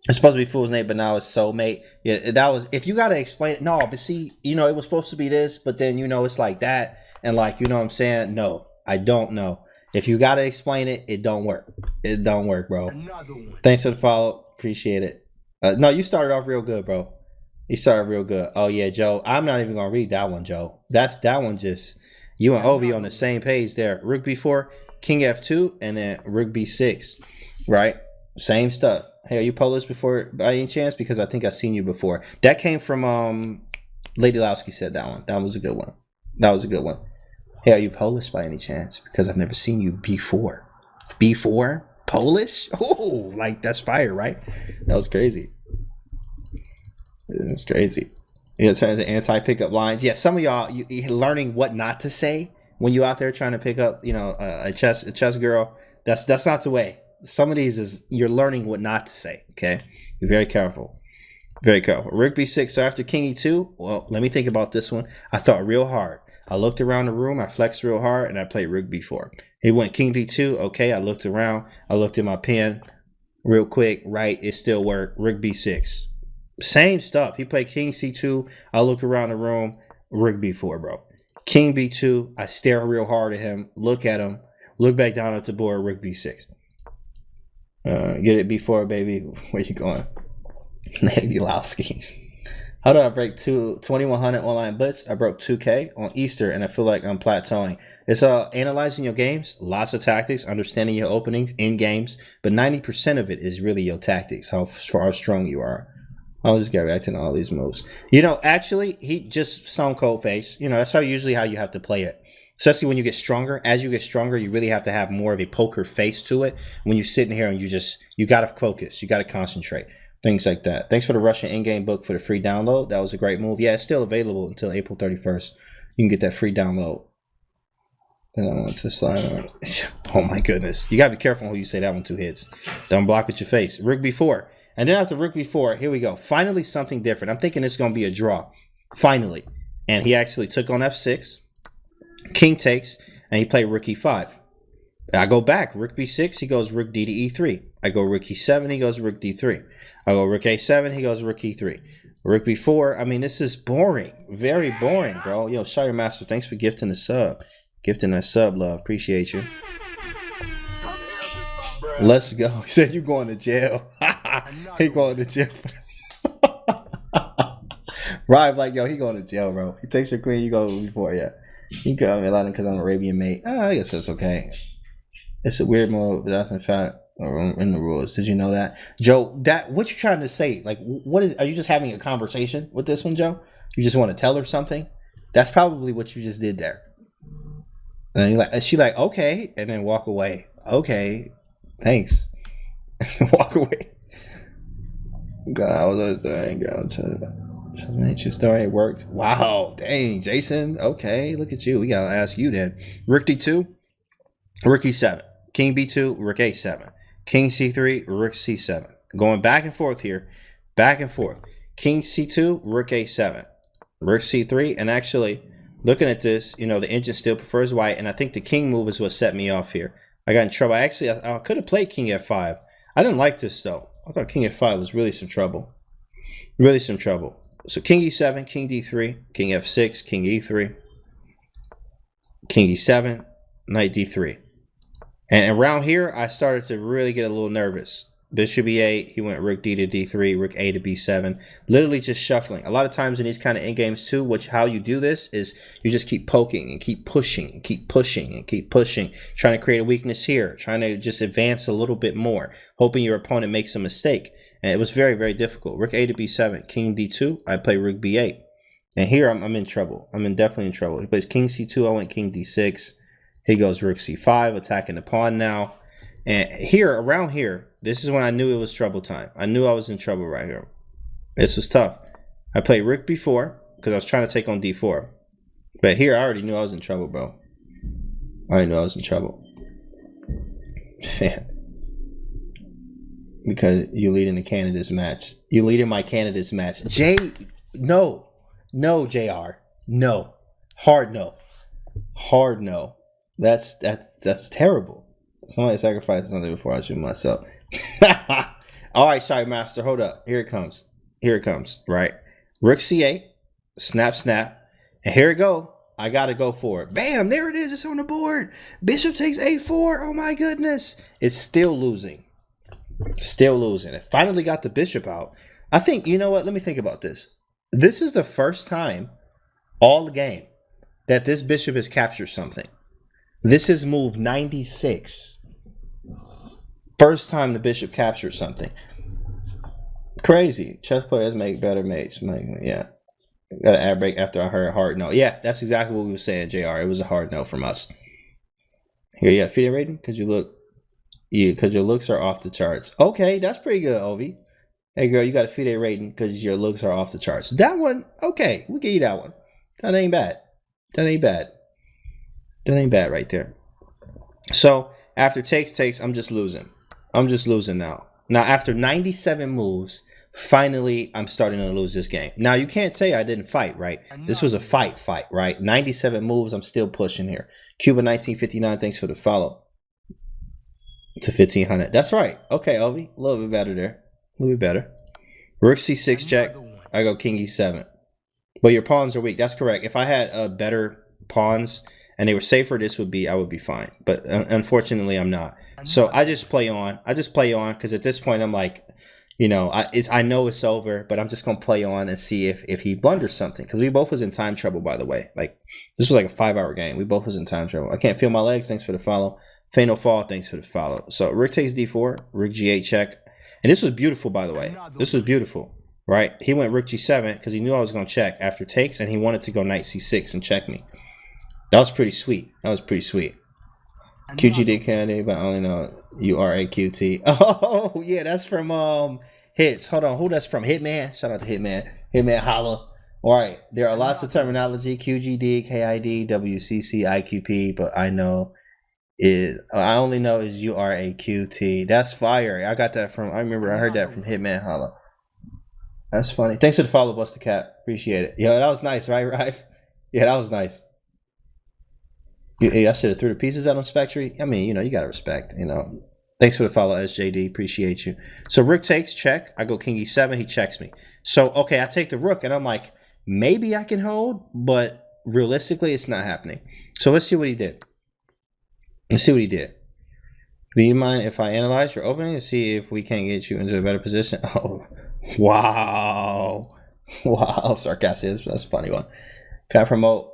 It's supposed to be Fool's Nate, but now it's Soulmate. Yeah, that was, if you got to explain it. No, but see, you know, it was supposed to be this, but then, you know, it's like that. And like, you know what I'm saying? No, I don't know. If you got to explain it, it don't work. It don't work, bro. Thanks for the follow. Appreciate it. No, you started off real good, bro. You started real good. Oh, yeah, Joe. I'm not even going to read that one, Joe. That one just, you and Ovi on the same page there. Rook b4, king f2, and then rook b6, right? Same stuff. Hey, are you Polish before by any chance? Because I think I've seen you before. That came from Lady Lowski said that one. That was a good one. That was a good one. Hey, are you Polish by any chance? Because I've never seen you before. Before? Polish? Oh, like that's fire, right? That was crazy. It was crazy. You know, turn to anti-pickup lines. Yeah, some of y'all you learning what not to say when you out there trying to pick up, you know, a chess girl. That's not the way. Some of these is you're learning what not to say. Okay, be very careful. Very careful. Rook b6. So after king e2, well, let me think about this one. I thought real hard. I looked around the room, I flexed real hard, and I played rook b4. He went king d2. Okay, I looked around. I looked at my pen real quick. Right, it still worked. Rook b6. Same stuff. He played king c2. I looked around the room. Rook b4, bro. King b2. I stare real hard at him. Look at him. Look back down at the board. Rook b6. Get it b4, baby. Where you going? Lady Lowski. How do I break 2100 online blitz? I broke 2K on Easter and I feel like I'm plateauing. It's analyzing your games, lots of tactics, understanding your openings in games, but 90% of it is really your tactics, how strong you are. I'll just get reacting to all these moves. You know, actually, he just Stone Cold Face. You know, that's usually how you have to play it. Especially when you get stronger. As you get stronger, you really have to have more of a poker face to it. When you're sitting here and you got to focus. You got to concentrate. Things like that. Thanks for the Russian in-game book for the free download. That was a great move. Yeah, it's still available until April 31st. You can get that free download. And I want to slide on. Oh my goodness. You got to be careful who you say that one to hits. Don't block with your face. Rook b4. And then after rook b4, here we go. Finally something different. I'm thinking it's going to be a draw. Finally. And he actually took on f6. King takes. And he played rook e5. I go back. Rook b6. He goes rook d to e3. I go rook e7. He goes rook d3. I go rook a7, he goes rook e3. Rook b4, I mean, this is boring. Very boring, bro. Yo, Shire Master, thanks for gifting the sub. Gifting that sub, love. Appreciate you. Let's go. He said you going to jail. He going to jail. Rive like, yo, he going to jail, bro. He takes your queen, you go before, yeah. He got me Latin because I'm Arabian mate. I guess that's okay. It's a weird move, but that's in fact in the rules. Did you know that, Joe? That what you trying to say? Like, what is? Are you just having a conversation with this one, Joe? You just want to tell her something? That's probably what you just did there. And she like, okay, and then walk away. Okay, thanks. Walk away. God, I was always saying, girl, just make your story worked. Wow, dang, Jason. Okay, look at you. We gotta ask you then. Rook D2, Rook E7, King B2, Rook A7, King C3, Rook C7. Going back and forth here, back and forth. King C2, Rook A7, Rook C3, and actually looking at this, you know, the engine still prefers white, and I think the king move is what set me off here. I got in trouble. I could have played King F5. I didn't like this though. I thought King F5 was really some trouble. Really some trouble. So King E7, King D3, King F6, King E3, King E7, Knight D3. And around here, I started to really get a little nervous. Bishop E8, he went Rook D to D3, Rook A to B7, literally just shuffling. A lot of times in these kind of endgames too, how you do this is you just keep poking and keep pushing and keep pushing and keep pushing, trying to create a weakness here, trying to just advance a little bit more, hoping your opponent makes a mistake. And it was very, very difficult. Rook A to B7, King D2, I play Rook B8. And here I'm in trouble. Definitely in trouble. He plays King C2, I went King D6. He goes Rook C5, attacking the pawn now. And here, around here, this is when I knew it was trouble time. I knew I was in trouble right here. This was tough. I played Rook B4 because I was trying to take on D4. But here, I already knew I was in trouble, bro. I already knew I was in trouble. Man. Because you lead in the candidates match. You lead in my candidates match. No. No, JR. No. Hard no. Hard no. That's terrible. Somebody sacrificed something before I shoot myself. All right, sorry, master. Hold up. Here it comes. Here it comes. Right. Rook C8. Snap, snap. And here it go. I got to go for it. Bam. There it is. It's on the board. Bishop takes A4. Oh, my goodness. It's still losing. Still losing. It finally got the bishop out. I think, you know what? Let me think about this. This is the first time all the game that this bishop has captured something. This is move 96. First time the bishop captured something. Crazy. Chess players make better mates. Yeah. Got an ad break after I heard hard no. Yeah, that's exactly what we were saying, JR. It was a hard no from us. Here, yeah, FIDE rating? Because your looks are off the charts. Okay, that's pretty good, Ovi. Hey, girl, you got a FIDE rating because your looks are off the charts. That one, okay, we'll give you that one. That ain't bad. That ain't bad. That ain't bad right there. So, after takes, I'm just losing. I'm just losing now. Now, after 97 moves, finally, I'm starting to lose this game. Now, you can't say I didn't fight, right? This was a fight, right? 97 moves, I'm still pushing here. Cuba 1959, thanks for the follow. To 1500. That's right. Okay, Ovi. A little bit better there. A little bit better. Rook C6 check. I go King E7. But your pawns are weak. That's correct. If I had better pawns and they were safer, I would be fine. But unfortunately, I'm not. So I just play on. Because at this point, I'm like, you know, I know it's over, but I'm just going to play on and see if he blunders something. Because we both was in time trouble, by the way. Like, this was like a 5-hour game. We both was in time trouble. I can't feel my legs. Thanks for the follow. Fatal Fall, thanks for the follow. So Rook takes D4, Rook G8 check. And this was beautiful, by the way. This was beautiful, right? He went Rook G7 because he knew I was going to check after takes, and he wanted to go Knight C6 and check me. That was pretty sweet. That was pretty sweet. QGD Canty, but I only know URAQT. Oh, yeah, that's from Hits. Hold on, who that's from? Hitman? Shout out to Hitman. Hitman holla. All right, there are lots of terminology. QGD, KID, WCC, IQP, but I only know is URAQT. That's fire. I got that from, I heard that from Hitman Holla. That's funny. Thanks for the follow, Buster Cat. Appreciate it. Yo, that was nice, right, Rife? Yeah, that was nice. I should have threw the pieces out on Spectre. I mean, you know, you got to respect, you know. Thanks for the follow, SJD. Appreciate you. So Rook takes, check. I go King E7. He checks me. So, okay, I take the Rook, and I'm like, maybe I can hold, but realistically, it's not happening. So let's see what he did. Let's see what he did. Do you mind if I analyze your opening to see if we can get you into a better position? Oh, wow. Wow. Sarcastic. That's a funny one. Can I promote?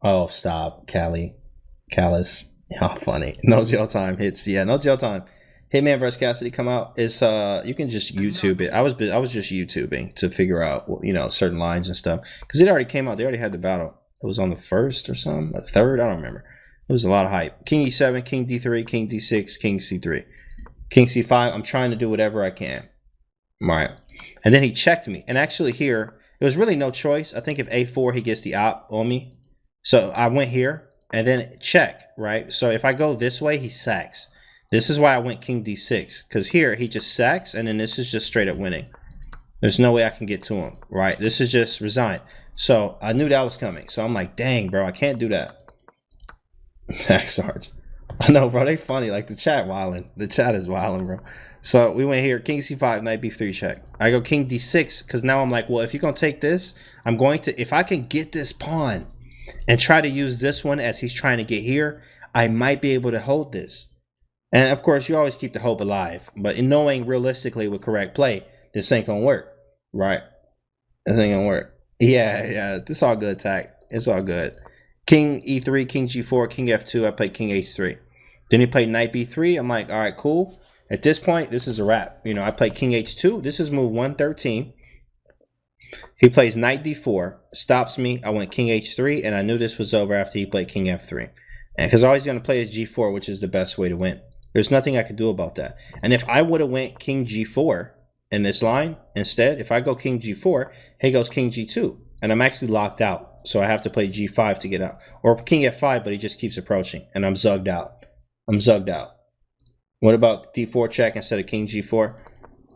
Oh, stop. Callus. Oh, funny. No jail time hits. Yeah, no jail time. Hitman vs Cassidy come out. It's you can just YouTube it. I was just YouTubing to figure out, you know, certain lines and stuff because it already came out. They already had the battle. It was on the 1st or something, the 3rd. I don't remember. It was a lot of hype. King E7, King D3, King D6, King C3, King C5. I'm trying to do whatever I can. Right. And then he checked me. And actually here, there was really no choice. I think if A4, he gets the op on me. So I went here and then check, right? So if I go this way, he sacks. This is why I went King D6. Because here, he just sacks, and then this is just straight up winning. There's no way I can get to him, right? This is just resign. So I knew that was coming. So I'm like, dang, bro, I can't do that. Tax Sarge. I know, bro. They funny. Like the chat wilding. The chat is wilding, bro. So we went here. King C5, Knight B3 check. I go King D6 because now I'm like, well, if you're going to take this, I'm going to, if I can get this pawn and try to use this one as he's trying to get here, I might be able to hold this. And of course, you always keep the hope alive. But in knowing realistically with correct play, this ain't going to work, right? This ain't going to work. Yeah. It's all good, Tack. It's all good. King E3, King G4, King F2. I played King H3. Then he played Knight B3. I'm like, all right, cool. At this point, this is a wrap. You know, I played King H2. This is move 113. He plays Knight D4, stops me. I went King H3, and I knew this was over after he played King F3. And because all he's going to play is G4, which is the best way to win. There's nothing I could do about that. And if I would have went King G4 in this line instead, if I go King G4, he goes King G2, and I'm actually locked out. So I have to play G5 to get out. Or King F5, but he just keeps approaching. And I'm zugged out. What about D4 check instead of King G4?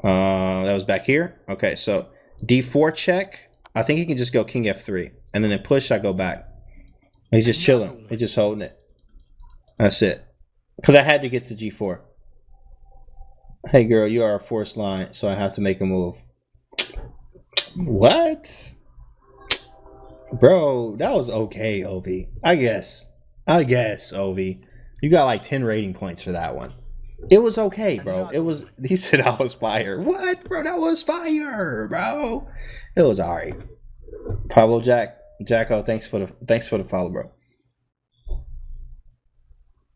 That was back here. Okay, so D4 check. I think he can just go King F3. And then in push, I go back. He's just chilling. He's just holding it. That's it. Because I had to get to G4. Hey, girl, you are a forced line, so I have to make a move. What? Bro, that was okay, OV. I guess, OV. You got like 10 rating points for that one. It was okay, bro. It was, he said I was fire. What, bro? That was fire, bro. It was all right. Pablo Jacko, thanks for the follow, bro.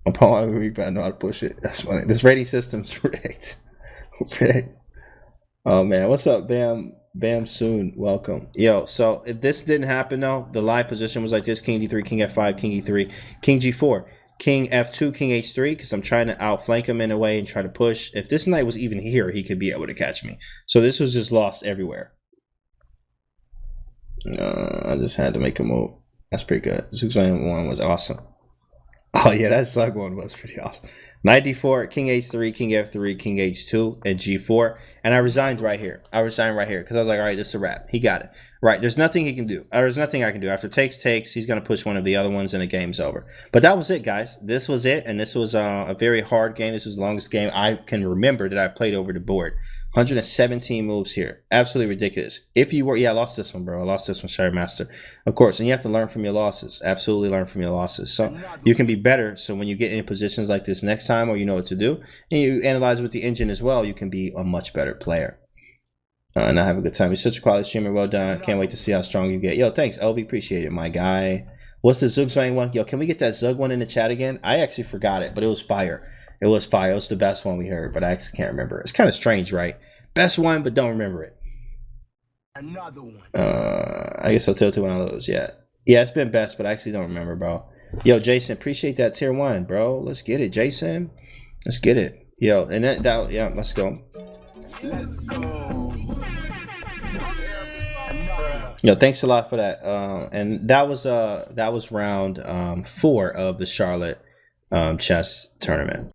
Upon every week, I know how to push it. That's funny. This rating system's rigged. Oh man, what's up, Bam soon, welcome. Yo, so if this didn't happen though, the live position was like this: King D3, King F5, King E3, King G4, King F2, King H3, because I'm trying to outflank him in a way and try to push. If this knight was even here, he could be able to catch me. So this was just lost everywhere. I just had to make a move. That's pretty good. 691 was awesome. Oh yeah, that Zug one was pretty awesome. Knight D4, King H3, King F3, King H2, and G4. And I resigned right here. Because I was like, all right, this is a wrap. He got it. Right, there's nothing he can do. There's nothing I can do. After takes, he's going to push one of the other ones and the game's over. But that was it, guys. This was it. And this was a very hard game. This was the longest game I can remember that I played over the board. 117 moves here. Absolutely ridiculous. If you were, I lost this one, bro. I lost this one, Shire Master. Of course, and you have to learn from your losses. Absolutely learn from your losses. So you can be better. So when you get in positions like this next time, or you know what to do, and you analyze with the engine as well, you can be a much better player. And I have a good time. You're such a quality streamer. Well done. Can't wait to see how strong you get. Yo, thanks, LV. Appreciate it, my guy. What's the Zugzwang one? Yo, can we get that Zug one in the chat again? I actually forgot it, but it was fire. It was fire. It was the best one we heard, but I actually can't remember. It's kind of strange, right? Best one, but don't remember it. Another one. I guess I'll tell to one of those. Yeah, it's been best, but I actually don't remember, bro. Yo, Jason, appreciate that tier 1, bro. Let's get it, Jason. Let's get it. Yo, and that yeah, let's go. Let's go. Yo, thanks a lot for that. And that was round 4 of the Charlotte chess tournament.